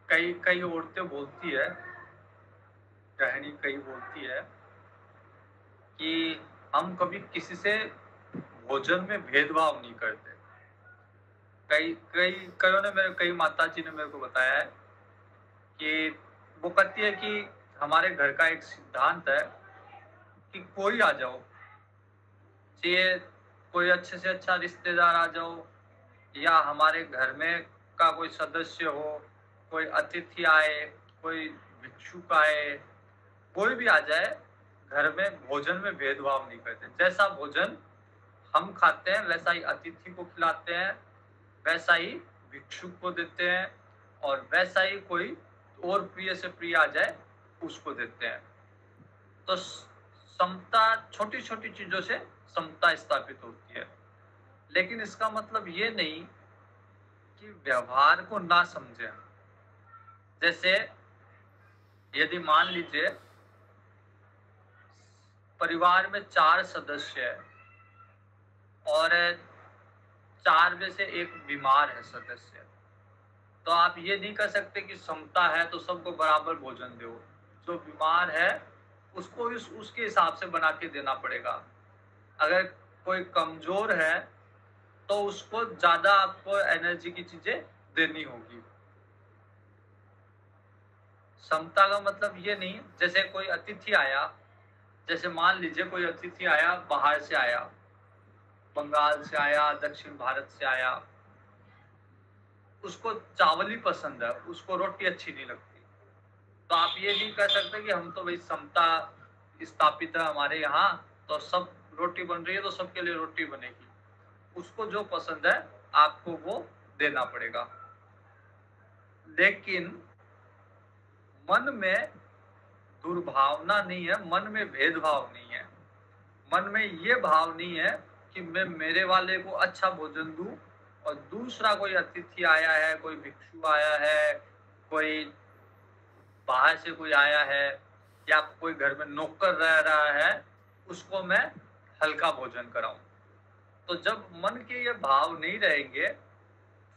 कई कई औरतें बोलती है, गृहिणी कई बोलती है कि हम कभी किसी से भोजन में भेदभाव नहीं करते। कई माता जी ने मेरे को बताया है कि वो कहती है कि हमारे घर का एक सिद्धांत है कि कोई आ जाओ, चाहे कोई अच्छे से अच्छा रिश्तेदार आ जाओ, या हमारे घर में का कोई सदस्य हो, कोई अतिथि आए, कोई भिक्षुक आए, कोई भी आ जाए, घर में भोजन में भेदभाव नहीं करते। जैसा भोजन हम खाते हैं वैसा ही अतिथि को खिलाते हैं, वैसा ही भिक्षुक को देते हैं, और वैसा ही कोई और प्रिय से प्रिय आ जाए उसको देते हैं। तो समता, छोटी छोटी चीजों से समता स्थापित होती है। लेकिन इसका मतलब ये नहीं कि व्यवहार को ना समझें। जैसे यदि मान लीजिए परिवार में 4 सदस्य है और 4 में से एक बीमार है सदस्य, तो आप ये नहीं कर सकते कि समता है तो सबको बराबर भोजन दो। जो बीमार है उसको उसके हिसाब से बना के देना पड़ेगा। अगर कोई कमजोर है तो उसको ज्यादा आपको एनर्जी की चीजें देनी होगी। समता का मतलब ये नहीं, जैसे कोई अतिथि आया, जैसे मान लीजिए कोई अतिथि आया, बाहर से आया, बंगाल से आया, दक्षिण भारत से आया, उसको चावल ही पसंद है, उसको रोटी अच्छी नहीं लगती, तो आप ये नहीं कह सकते कि हम तो भाई समता स्थापित है हमारे यहाँ, तो सब रोटी बन रही है तो सबके लिए रोटी बनेगी। उसको जो पसंद है आपको वो देना पड़ेगा। लेकिन मन में दुर्भावना नहीं है, मन में भेदभाव नहीं है, मन में ये भाव नहीं है कि मैं मेरे वाले को अच्छा भोजन दूं और दूसरा कोई अतिथि आया है, कोई भिक्षु आया है, कोई बाहर से कोई आया है, या कोई घर में नौकर रह रहा है, उसको मैं हल्का भोजन कराऊं। तो जब मन के ये भाव नहीं रहेंगे,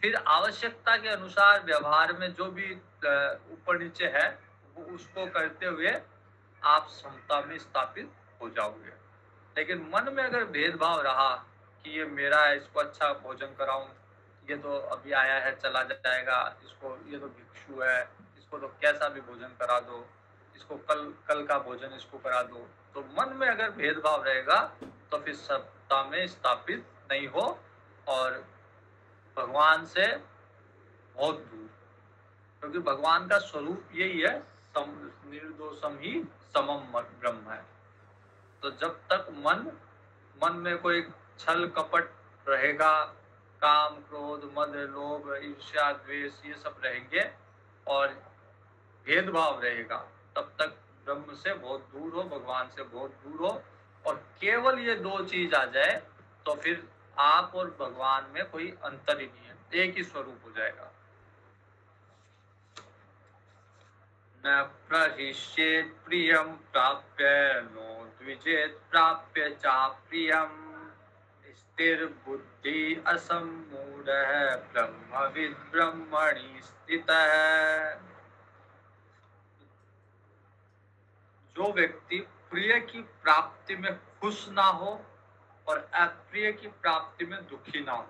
फिर आवश्यकता के अनुसार व्यवहार में जो भी ऊपर नीचे है वो उसको करते हुए आप समता में स्थापित हो जाओगे। लेकिन मन में अगर भेदभाव रहा कि ये मेरा है, इसको अच्छा भोजन कराऊं, ये तो अभी आया है चला जाएगा, इसको, ये तो भिक्षु है, इसको तो कैसा भी भोजन करा दो, इसको कल का भोजन इसको करा दो, तो मन में अगर भेदभाव रहेगा तो फिर सत्ता में स्थापित नहीं हो और भगवान से बहुत दूर। क्योंकि भगवान का स्वरूप यही है, निर्दोषम ही समम ब्रह्म है। तो जब तक मन में कोई छल कपट रहेगा, काम क्रोध मद लोभ ईर्ष्या द्वेष ये सब रहेंगे और भेदभाव रहेगा, तब तक ब्रह्म से बहुत दूर हो, भगवान से बहुत दूर हो। और केवल ये दो चीज आ जाए तो फिर आप और भगवान में कोई अंतर ही नहीं है, एक ही स्वरूप हो जाएगा। न प्रहिष्येत् प्रियं प्राप्य नो द्विजेत् प्राप्य चाप्रियम् स्थिरबुद्धि असम्मूढः ब्रह्मविद् ब्रह्मणि स्थितः। जो व्यक्ति प्रिय की प्राप्ति में खुश ना हो और अप्रिय की प्राप्ति में दुखी ना हो,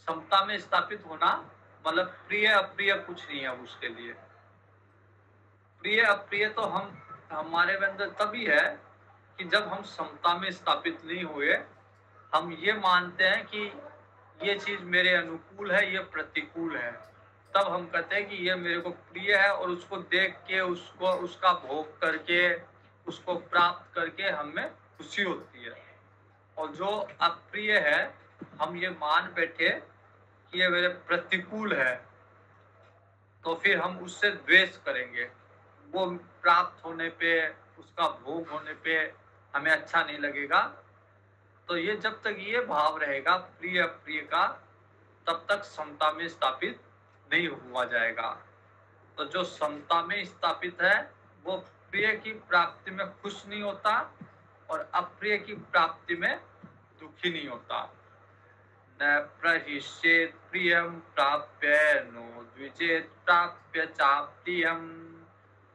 समता में स्थापित होना मतलब प्रिय अप्रिय कुछ नहीं है उसके लिए। प्रिय अप्रिय तो हमारे अंदर तभी है कि जब हम समता में स्थापित नहीं हुए, हम ये मानते हैं कि ये चीज मेरे अनुकूल है, ये प्रतिकूल है, तब हम कहते हैं कि ये मेरे को प्रिय है और उसको देख के उसको उसका भोग करके उसको प्राप्त करके हमें खुशी होती है। और जो अप्रिय है हम ये मान बैठे कि ये मेरे प्रतिकूल है, तो फिर हम उससे द्वेष करेंगे। वो प्राप्त होने पे उसका भोग होने पे हमें अच्छा नहीं लगेगा। तो ये जब तक ये भाव रहेगा प्रिय अप्रिय का, तब तक समता में स्थापित नहीं हुआ जाएगा। तो जो समता में स्थापित है वो प्रिय की प्राप्ति में खुश नहीं होता और अप्रिय की प्राप्ति में दुखी नहीं होता। न प्रहिष्येत् प्रियं प्राप्य नो द्विजेत् प्राप्य चाप्रियम्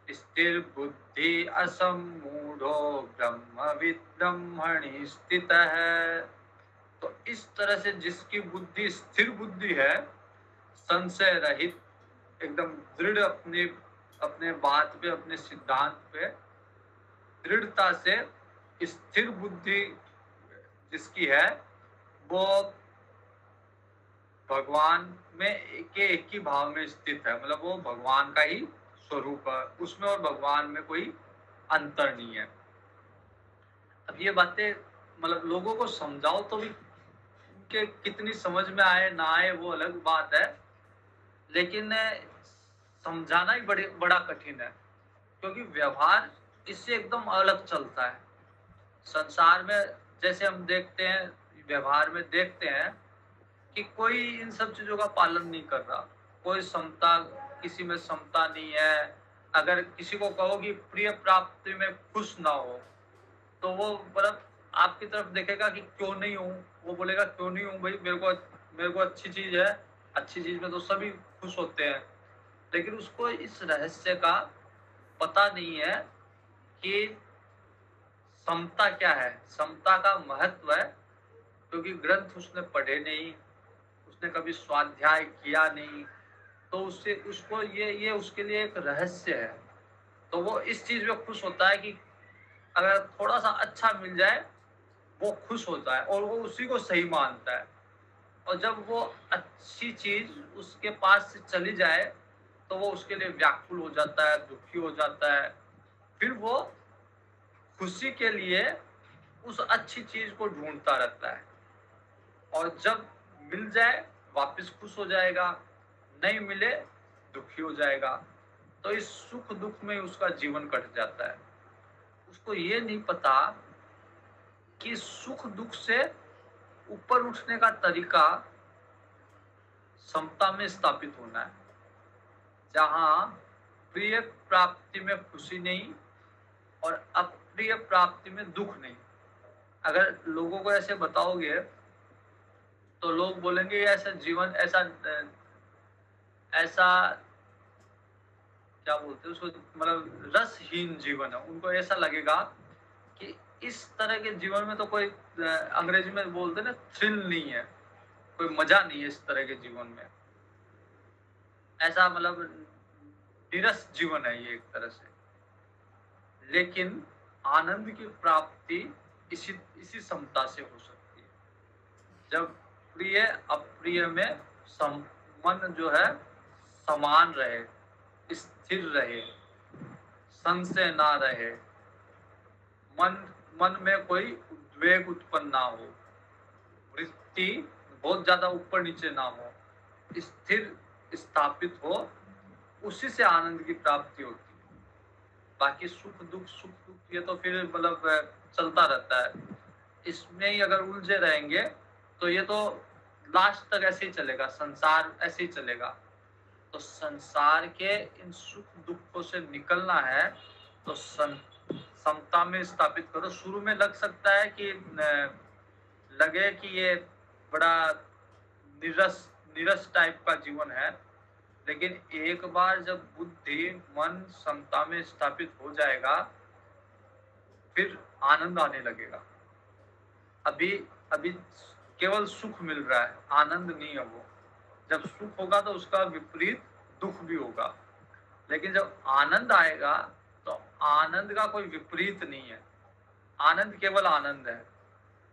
स्थिर बुद्धि असम्मूढ़ो ब्रह्मविद् ब्रह्मणि स्थितः। तो इस तरह से जिसकी बुद्धि स्थिर बुद्धि है, संशय रहित, एकदम दृढ़ अपने बात पे अपने सिद्धांत पे दृढ़ता से स्थिर बुद्धि जिसकी है, वो भगवान में एक ही भाव में स्थित है। मतलब वो भगवान का ही स्वरूप है, उसमें और भगवान में कोई अंतर नहीं है। अब ये बातें मतलब लोगों को समझाओ तो भी उनके कितनी समझ में आए ना आए वो अलग बात है, लेकिन समझाना ही बड़ा कठिन है, क्योंकि व्यवहार इससे एकदम अलग चलता है। संसार में जैसे हम देखते हैं, व्यवहार में देखते हैं कि कोई इन सब चीजों का पालन नहीं कर रहा, कोई समता, किसी में समता नहीं है। अगर किसी को कहो कि प्रिय प्राप्ति में खुश ना हो, तो वो मतलब आपकी तरफ देखेगा कि क्यों नहीं हूँ, वो बोलेगा क्यों नहीं हूँ भाई, मेरे को अच्छी चीज है, अच्छी चीज में तो सभी खुश होते हैं। लेकिन उसको इस रहस्य का पता नहीं है कि समता क्या है, समता का महत्व है, क्योंकि ग्रंथ उसने पढ़े नहीं, उसने कभी स्वाध्याय किया नहीं, तो उसको ये उसके लिए एक रहस्य है। तो वो इस चीज में खुश होता है कि अगर थोड़ा सा अच्छा मिल जाए वो खुश होता है और वो उसी को सही मानता है। और जब वो अच्छी चीज उसके पास से चली जाए तो वो उसके लिए व्याकुल हो जाता है, दुखी हो जाता है। फिर वो खुशी के लिए उस अच्छी चीज को ढूंढता रहता है, और जब मिल जाए वापस खुश हो जाएगा, नहीं मिले दुखी हो जाएगा। तो इस सुख दुख में उसका जीवन कट जाता है। उसको ये नहीं पता कि सुख दुख से ऊपर उठने का तरीका समता में स्थापित होना है, जहां प्रिय प्राप्ति में खुशी नहीं और अप्रिय प्राप्ति में दुख नहीं। अगर लोगों को ऐसे बताओगे तो लोग बोलेंगे ऐसा जीवन, ऐसा क्या बोलते हैं उसको, मतलब रसहीन जीवन है। उनको ऐसा लगेगा कि इस तरह के जीवन में तो कोई, अंग्रेजी में बोलते हैं ना, थ्रिल नहीं है, कोई मजा नहीं है इस तरह के जीवन में। ऐसा मतलब निरस जीवन है ये एक तरह से। लेकिन आनंद की प्राप्ति इसी समता से हो सकती है, जब प्रिय अप्रिय में मन जो है समान रहे, स्थिर रहे, संशय ना रहे, मन में कोई उद्वेग उत्पन्न ना हो, वृत्ति बहुत ज्यादा ऊपर नीचे ना हो, स्थिर स्थापित हो, उसी से आनंद की प्राप्ति होती है। बाकी सुख दुख ये तो फिर मतलब चलता रहता है। इसमें ही अगर उलझे रहेंगे तो ये तो लास्ट तक ऐसे ही चलेगा, संसार ऐसे ही चलेगा। तो संसार के इन सुख दुखों से निकलना है तो समता में स्थापित करो। शुरू में लग सकता है कि लगे कि ये बड़ा निरस टाइप का जीवन है, लेकिन एक बार जब बुद्धि मन समता में स्थापित हो जाएगा फिर आनंद आने लगेगा। अभी केवल सुख मिल रहा है, आनंद नहीं है वो। जब सुख होगा तो उसका विपरीत दुख भी होगा, लेकिन जब आनंद आएगा तो आनंद का कोई विपरीत नहीं है, आनंद केवल आनंद है।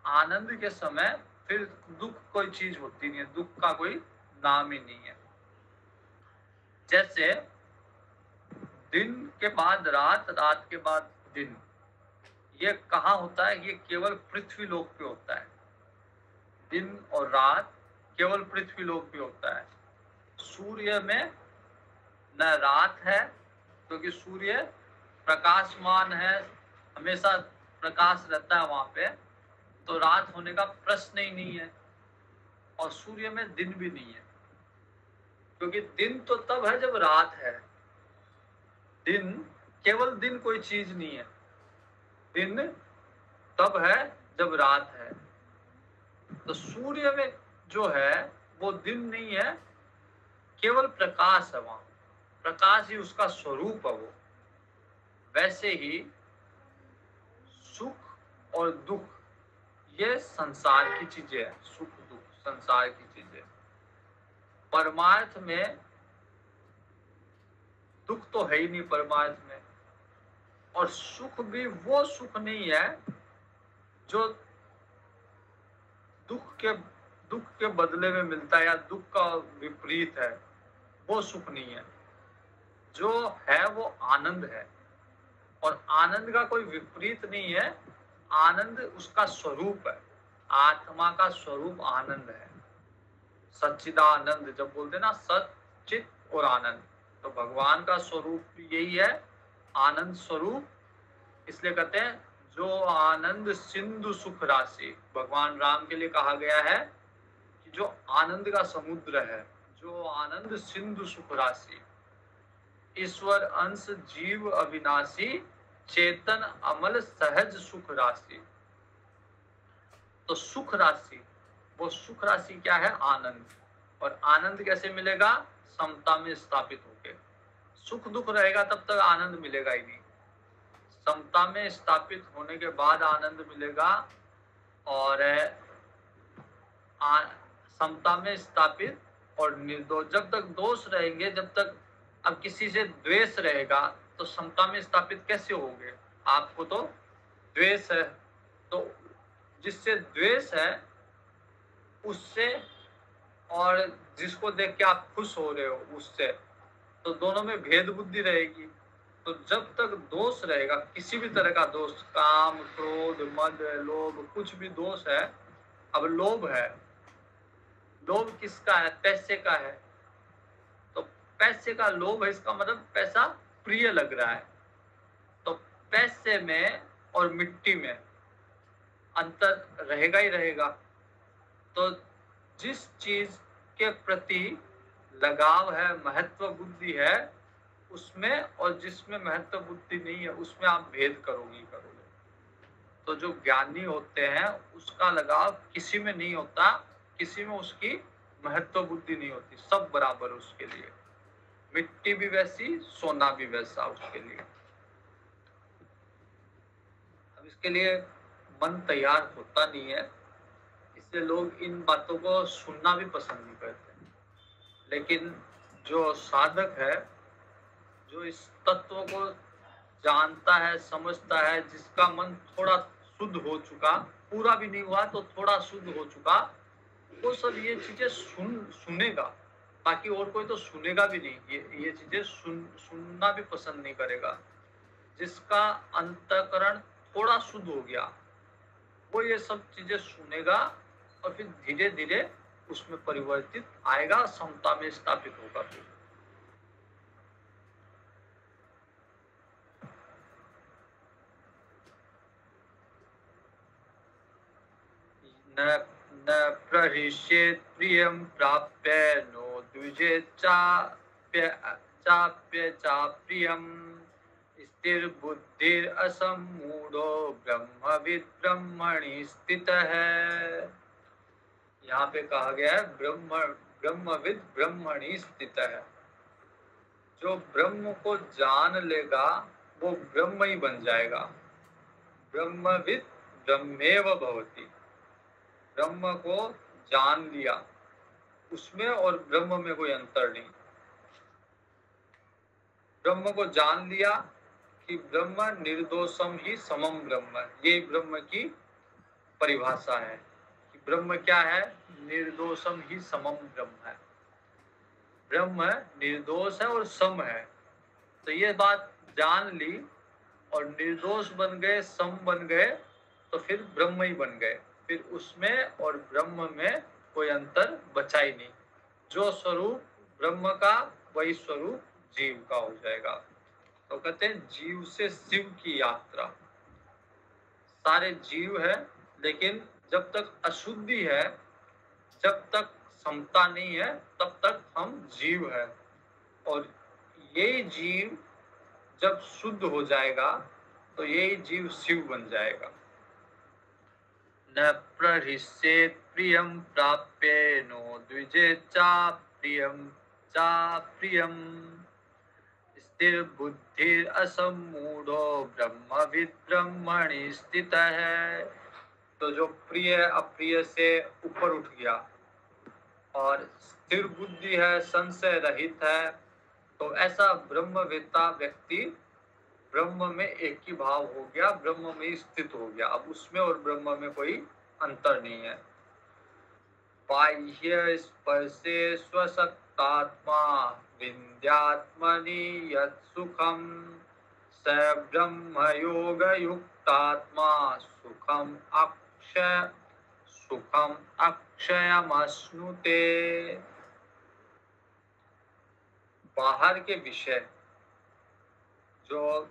आनंद के समय फिर दुख कोई चीज होती नहीं है, दुख का कोई नाम ही नहीं है। जैसे दिन के बाद रात, रात के बाद दिन, ये कहाँ होता है? ये केवल पृथ्वी लोक पे होता है। दिन और रात केवल पृथ्वी लोक पे होता है। सूर्य में न रात है, क्योंकि सूर्य प्रकाशमान है, हमेशा प्रकाश रहता है वहां पे, तो रात होने का प्रश्न ही नहीं है। और सूर्य में दिन भी नहीं है, क्योंकि दिन तो तब है जब रात है। दिन, केवल दिन कोई चीज नहीं है, दिन तब है जब रात है। तो सूर्य में जो है वो दिन नहीं है, केवल प्रकाश है, वहां प्रकाश ही उसका स्वरूप है वो। वैसे ही सुख और दुख ये संसार की चीजें हैं, सुख दुख संसार की चीजें। परमार्थ में दुख तो है ही नहीं परमार्थ में, और सुख भी वो सुख नहीं है जो दुख के बदले में मिलता है या दुख का विपरीत है, वो सुख नहीं है। जो है वो आनंद है, और आनंद का कोई विपरीत नहीं है, आनंद उसका स्वरूप है। आत्मा का स्वरूप आनंद है, सच्चिदानंद। जब बोलते ना सच्चित और आनंद, तो भगवान का स्वरूप यही है, आनंद स्वरूप। इसलिए कहते हैं जो आनंद सिंधु सुख राशि, भगवान राम के लिए कहा गया है कि जो आनंद का समुद्र है, जो आनंद सिंधु सुख राशि, ईश्वर अंश जीव अविनाशी, चेतन अमल सहज सुख राशि। तो सुख राशि, वो सुख राशि क्या है? आनंद। और आनंद कैसे मिलेगा? समता में स्थापित होके। सुख दुख रहेगा तब तक आनंद मिलेगा ही नहीं, समता में स्थापित होने के बाद आनंद मिलेगा। और समता में स्थापित और निर्दोष, जब तक दोष रहेंगे, जब तक अब किसी से द्वेष रहेगा तो समता में स्थापित कैसे होंगे? आपको तो द्वेष है, तो जिससे द्वेष है उससे, और जिसको देख के आप खुश हो रहे हो उससे, तो दोनों में भेद बुद्धि रहेगी। तो जब तक दोष रहेगा, किसी भी तरह का दोष, काम क्रोध मद लोभ, कुछ भी दोष है। अब लोभ है, लोभ किसका है? पैसे का है। तो पैसे का लोभ है, इसका मतलब पैसा प्रिय लग रहा है। तो पैसे में और मिट्टी में अंतर रहेगा ही रहेगा। तो जिस चीज के प्रति लगाव है, महत्व बुद्धि है उसमें, और जिसमें महत्व बुद्धि नहीं है उसमें आप भेद करोगे। तो जो ज्ञानी होते हैं उसका लगाव किसी में नहीं होता, किसी में उसकी महत्व बुद्धि नहीं होती, सब बराबर उसके लिए। मिट्टी भी वैसी, सोना भी वैसा उसके लिए। अब इसके लिए मन तैयार होता नहीं है, इसलिए लोग इन बातों को सुनना भी पसंद नहीं करते। लेकिन जो साधक है, जो इस तत्व को जानता है, समझता है, जिसका मन थोड़ा शुद्ध हो चुका, पूरा भी नहीं हुआ तो थोड़ा शुद्ध हो चुका, वो सब ये चीजें सुनेगा, बाकी और कोई तो सुनेगा भी नहीं, ये चीजें सुनना भी पसंद नहीं करेगा। जिसका अंतःकरण थोड़ा शुद्ध हो गया वो ये सब चीजें सुनेगा और फिर धीरे धीरे उसमें परिवर्तित आएगा, समता में स्थापित होगा। फिर न न प्रहिष्येत् प्रियं प्राप्य नो द्विजेत् चाप्य चाप्रियम् स्थिरबुद्धिर असम्मूढ़ो ब्रह्मविद् ब्रह्मणि स्थितः है। यहाँ पे कहा गया है ब्रह्मविद् ब्रह्मणि स्थितः है। जो ब्रह्म को जान लेगा वो ब्रह्म ही बन जाएगा। ब्रह्मविद् ब्रह्मेव भवति। ब्रह्म को जान लिया, उसमें और ब्रह्म में कोई अंतर नहीं। ब्रह्म को जान लिया कि ब्रह्म निर्दोषम ही समम ब्रह्म, ये ब्रह्म की परिभाषा है कि ब्रह्म क्या है, निर्दोषम ही समम ब्रह्म है। ब्रह्म निर्दोष है और सम है। तो ये बात जान ली और निर्दोष बन गए, सम बन गए, तो फिर ब्रह्म ही बन गए। फिर उसमें और ब्रह्म में कोई अंतर बचा ही नहीं। जो स्वरूप ब्रह्म का वही स्वरूप जीव का हो जाएगा। तो कहते हैं जीव से शिव की यात्रा। सारे जीव है, लेकिन जब तक अशुद्धि है, जब तक समता नहीं है, तब तक हम जीव है। और यही जीव जब शुद्ध हो जाएगा तो यही जीव शिव बन जाएगा। न प्रहिष्येत् प्रियं प्राप्य नो द्विजेत् चाप्रियं चाप्रियम् स्थिर बुद्धिर असम्मूढ़ो ब्रह्मविद् ब्रह्मणि स्थितः है। तो जो प्रिय अप्रिय से ऊपर उठ गया और स्थिर बुद्धि है, संशय रहित है, तो ऐसा ब्रह्मवेत्ता व्यक्ति ब्रह्म में एक ही भाव हो गया, ब्रह्म में स्थित हो गया। अब उसमें और ब्रह्म में कोई अंतर नहीं है। बाह्य स्पर्शे स्वशक्तात्मा विन्द्यात्मनि यत् सुखं स ब्रह्म योग युक्तात्मा सुखम अक्षयमश्नुते। बाहर के विषय जो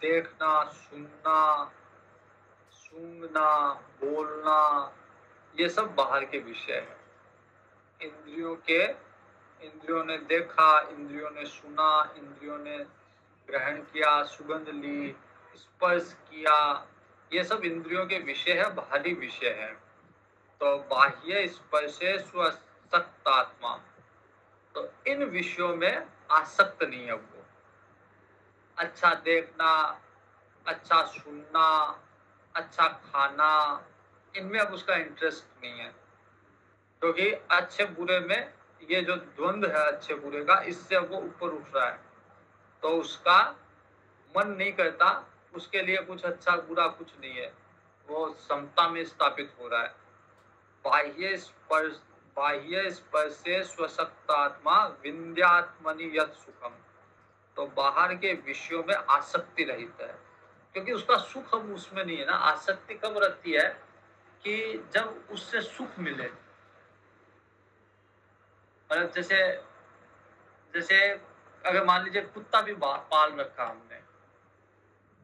देखना, सुनना, सूंघना, बोलना, ये सब बाहर के विषय है। इंद्रियों ने देखा, इंद्रियों ने सुना, इंद्रियों ने ग्रहण किया, सुगंध ली, स्पर्श किया, ये सब इंद्रियों के विषय है, बाहरी विषय है। तो बाह्य स्पर्शे स्वशक्त आत्मा, तो इन विषयों में आसक्त नहीं है वो। अच्छा देखना, अच्छा सुनना, अच्छा खाना, इनमें अब उसका इंटरेस्ट नहीं है, क्योंकि अच्छे बुरे में ये जो द्वंद्व है अच्छे बुरे का, इससे वो ऊपर उठ रहा है। तो उसका मन नहीं करता, उसके लिए कुछ अच्छा बुरा कुछ नहीं है, वो समता में स्थापित हो रहा है। बाह्य स्पर्शे स्वशक्तात्मा विन्द्यात्मनि यत् सुखम, तो बाहर के विषयों में आसक्ति रहित है, क्योंकि उसका सुख अब उसमें नहीं है ना। आसक्ति कब रहती है कि जब उससे सुख मिले। मतलब जैसे अगर मान लीजिए कुत्ता भी पाल रखा हमने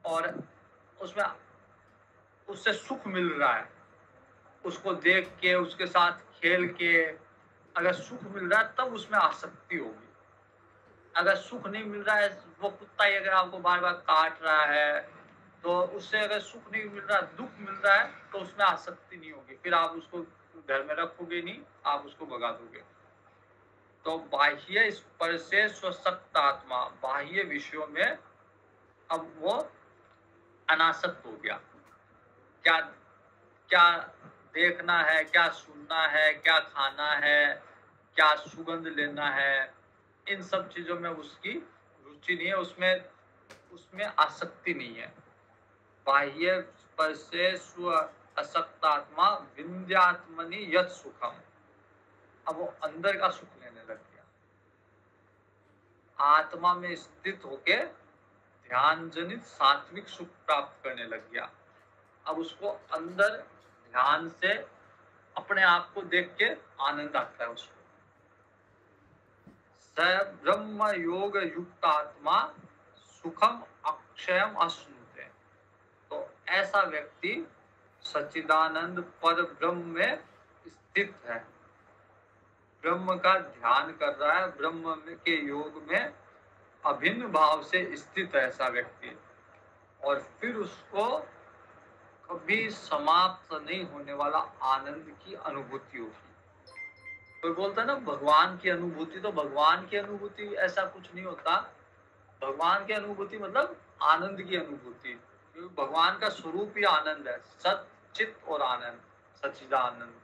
और उसमें उससे सुख मिल रहा है, उसको देख के, उसके साथ खेल के अगर सुख मिल रहा है तब उसमें आसक्ति होगी। अगर सुख नहीं मिल रहा है, वो कुत्ता ही अगर आपको बार बार काट रहा है, तो उससे अगर सुख नहीं मिल रहा, दुख मिल रहा है, तो उसमें आसक्ति नहीं होगी। फिर आप उसको घर में रखोगे नहीं, आप उसको भगा दोगे। तो बाह्य स्पर्शे स्वशक्त आत्मा, बाह्य विषयों में अब वो अनासक्त हो गया। क्या क्या देखना है, क्या सुनना है, क्या खाना है, क्या सुगंध लेना है, इन सब चीजों में उसकी रुचि नहीं है, उसमें आसक्ति नहीं है। बाह्य स्पर्शे स्व असक्तात्मा विन्द्यात्मनि यत् सुखम, अब वो अंदर का सुख लेने लग गया, आत्मा में स्थित होके ध्यान जनित सात्विक सुख प्राप्त करने लग गया। अब उसको अंदर ध्यान से अपने आप को देख के आनंद आता है उसको। स ब्रह्म योग युक्त आत्मा सुखम अक्षयम अश्नुते। तो ऐसा व्यक्ति सच्चिदानंद पर ब्रह्म में स्थित है, ब्रह्म का ध्यान कर रहा है, ब्रह्म के योग में अभिन्न भाव से स्थित है ऐसा व्यक्ति। और फिर उसको कभी समाप्त नहीं होने वाला आनंद की अनुभूति होगी। कोई बोलता है ना भगवान की अनुभूति, तो भगवान की अनुभूति ऐसा कुछ नहीं होता। भगवान की अनुभूति मतलब आनंद की अनुभूति, क्योंकि भगवान का स्वरूप ही आनंद है, सत चित और आनंद, सच्चिदानंद।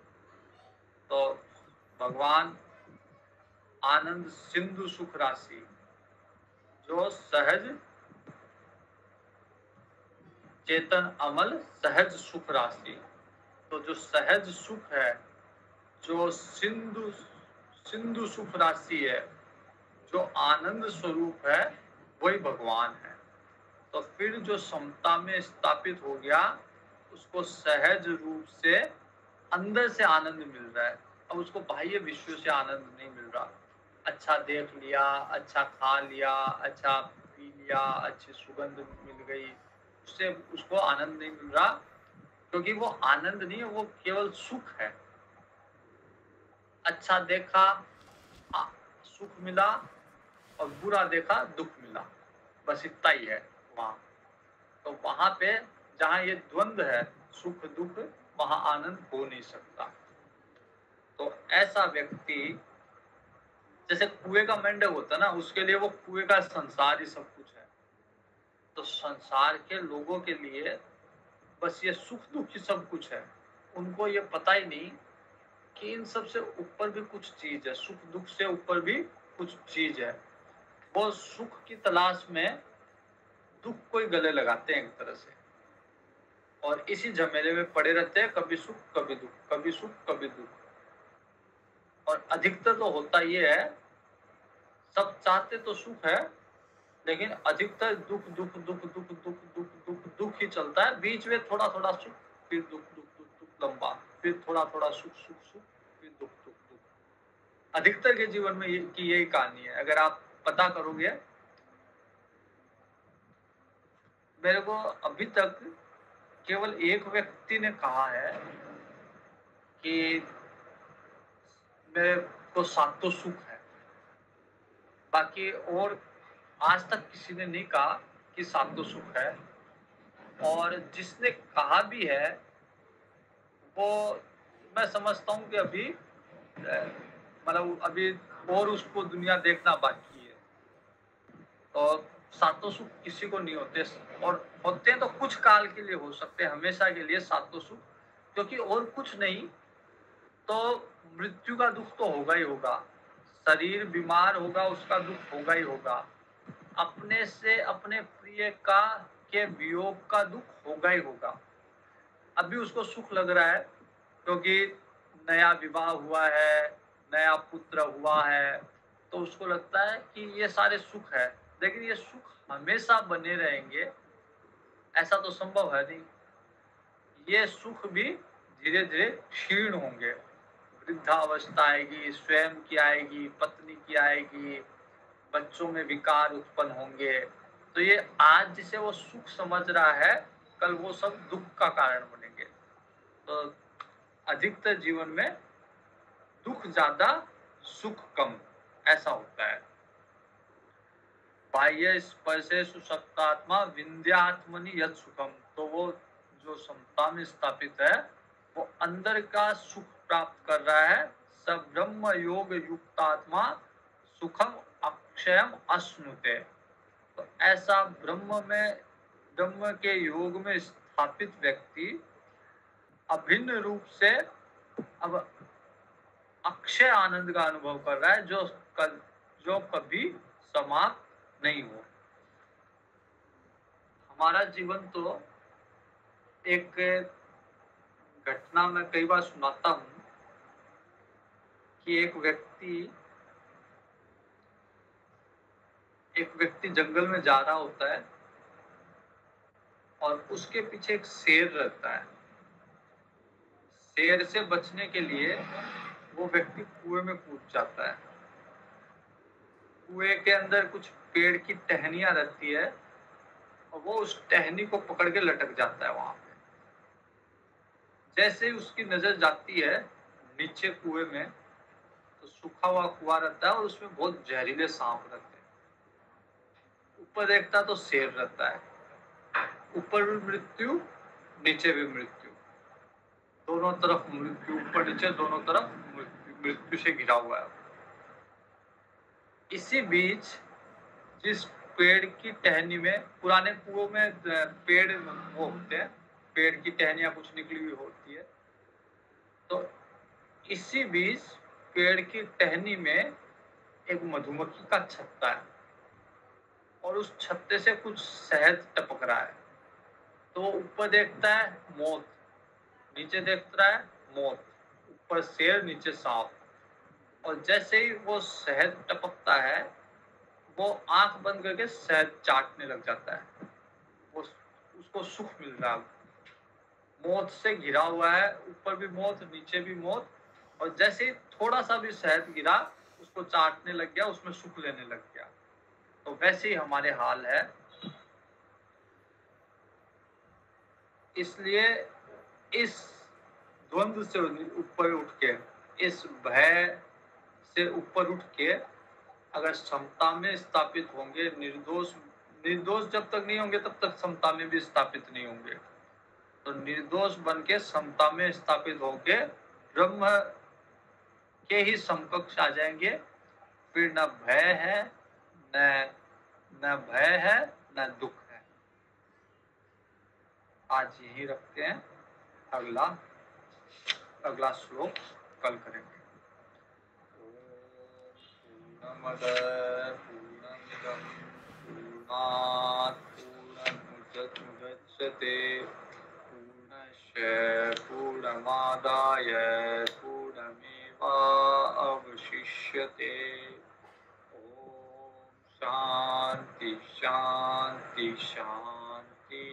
तो भगवान आनंद सिंधु सुख राशि, जो सहज चेतन अमल सहज सुख राशि। तो जो सहज सुख है, जो सिंधु सिंधु सुख राशि है, जो आनंद स्वरूप है, वही भगवान है। तो फिर जो समता में स्थापित हो गया, उसको सहज रूप से अंदर से आनंद मिल रहा है। अब उसको बाह्य विश्व से आनंद नहीं मिल रहा। अच्छा देख लिया, अच्छा खा लिया, अच्छा पी लिया, अच्छी सुगंध मिल गई, उससे उसको आनंद नहीं मिल रहा, क्योंकि वो आनंद नहीं है, वो केवल सुख है। अच्छा देखा सुख मिला, और बुरा देखा दुख मिला, बस इतना ही है वहां। तो वहां पे जहां ये द्वंद्व है, सुख दुख, वहां आनंद हो नहीं सकता। तो ऐसा व्यक्ति जैसे कुएं का मेंढक होता है ना, उसके लिए वो कुएं का संसार ही सब कुछ है। तो संसार के लोगों के लिए बस ये सुख दुख ही सब कुछ है। उनको ये पता ही नहीं कि इन सब से ऊपर भी कुछ चीज है, सुख दुख से ऊपर भी कुछ चीज है। वो सुख की तलाश में दुख को ही गले लगाते हैं एक तरह से, और इसी झमेले में पड़े रहते हैं, कभी सुख कभी दुख, कभी सुख कभी दुख। और अधिकतर तो होता ये है, सब चाहते तो सुख है, लेकिन अधिकतर दुख दुख दुख दुख दुख दुख दुख दुख ही चलता है। बीच में थोड़ा थोड़ा सुख, फिर दुख दुख दुख दुख लंबा, फिर थोड़ा थोड़ा सुख सुख सुख, फिर दुख दुख दुख। अधिकतर के जीवन में यही कहानी है। अगर आप पता करोगे, मेरे को अभी तक केवल एक व्यक्ति ने कहा है कि मेरे को सातों सुख है, बाकी और आज तक किसी ने नहीं कहा कि सातों सुख है। और जिसने कहा भी है, वो मैं समझता हूँ कि अभी मतलब अभी और उसको दुनिया देखना बाकी है। तो सातों सुख किसी को नहीं होते, और होते हैं तो कुछ काल के लिए हो सकते हैं, हमेशा के लिए सातों सुख, क्योंकि और कुछ नहीं तो मृत्यु का दुख तो होगा ही होगा, शरीर बीमार होगा उसका दुख होगा ही होगा, अपने से अपने प्रिय का के वियोग का दुख होगा ही होगा। अभी उसको सुख लग रहा है क्योंकि नया विवाह हुआ है, नया पुत्र हुआ है, तो उसको लगता है कि ये सारे सुख है, लेकिन ये सुख हमेशा बने रहेंगे ऐसा तो संभव है नहीं। ये सुख भी धीरे धीरे क्षीण होंगे, वृद्धावस्था आएगी, स्वयं की आएगी, पत्नी की आएगी, बच्चों में विकार उत्पन्न होंगे। तो ये आज जिसे वो सुख समझ रहा है, कल वो सब दुख का कारण बनेंगे। तो अधिकतर जीवन में दुख ज्यादा सुख कम, ऐसा होता है। बाह्य स्पर्शेषु सत्तात्मा विंध्यात्मनि यत् सुखम। तो वो जो समता में स्थापित है, वो अंदर का सुख प्राप्त कर रहा है। सब ब्रह्म योग युक्त आत्मा सुखम अक्षयम अश्नुते। तो ऐसा ब्रह्म के योग में स्थापित व्यक्ति अभिन्न रूप से अब अक्षय आनंद का अनुभव कर रहा है, जो कभी समाप्त नहीं हो। हमारा जीवन तो एक घटना मैं कई बार सुनाता हूँ कि एक व्यक्ति जंगल में जा रहा होता है और उसके पीछे एक शेर रहता है। शेर से बचने के लिए वो व्यक्ति कुएं में कूद जाता है। कुएं के अंदर कुछ पेड़ की टहनियां रहती है और वो उस टहनी को पकड़ के लटक जाता है वहां पे। जैसे ही उसकी नजर जाती है नीचे कुएं में, तो सूखा हुआ कुआं रहता है और उसमें बहुत जहरीले सांप रहते हैं। ऊपर देखता तो शेर रहता है, ऊपर भी मृत्यु, नीचे भी मृत्यु, दोनों तरफ मृत्यु, ऊपर नीचे दोनों तरफ मृत्यु से घिरा हुआ है। इसी बीच जिस पेड़ की टहनी में, पुराने कुओं में पेड़ वो होते हैं, पेड़ की टहनियां कुछ निकली हुई होती है, तो इसी बीच पेड़ की टहनी में एक मधुमक्खी का छत्ता है और उस छत्ते से कुछ शहद टपक रहा है। तो ऊपर देखता है मौत, नीचे देखता है मौत, ऊपर शेर नीचे सांप। और जैसे ही वो शहद टपकता है वो आंख बंद करके शहद चाटने लग जाता है। वो उसको सुख मिल रहा है, मौत से घिरा हुआ है, ऊपर भी मौत नीचे भी मौत। और जैसे ही थोड़ा सा भी शहद गिरा उसको चाटने लग गया, उसमें सुख लेने लग गया। तो वैसे ही हमारे हाल है। इसलिए इस द्वंद्व से ऊपर उठ के, इस भय से ऊपर उठ के अगर समता में स्थापित होंगे, निर्दोष जब तक नहीं होंगे तब तक समता में भी स्थापित नहीं होंगे। तो निर्दोष बन के समता में स्थापित होके ब्रह्म के ही समकक्ष आ जाएंगे। फिर न भय है, न भय है, न दुख है। आज यही रखते हैं, अगला श्लोक कल करेंगे। पूर्णमद पूर्णमिदं पूर्णात् पूर्णमुदच्यते पूर्णस्य पूर्णमादाय पूर्णमेवावशिष्यते। ओम शांति शांति शांति।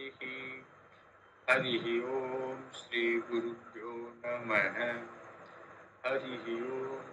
हरि ओम श्री गुरुभ्यो नमः। हरि ओम।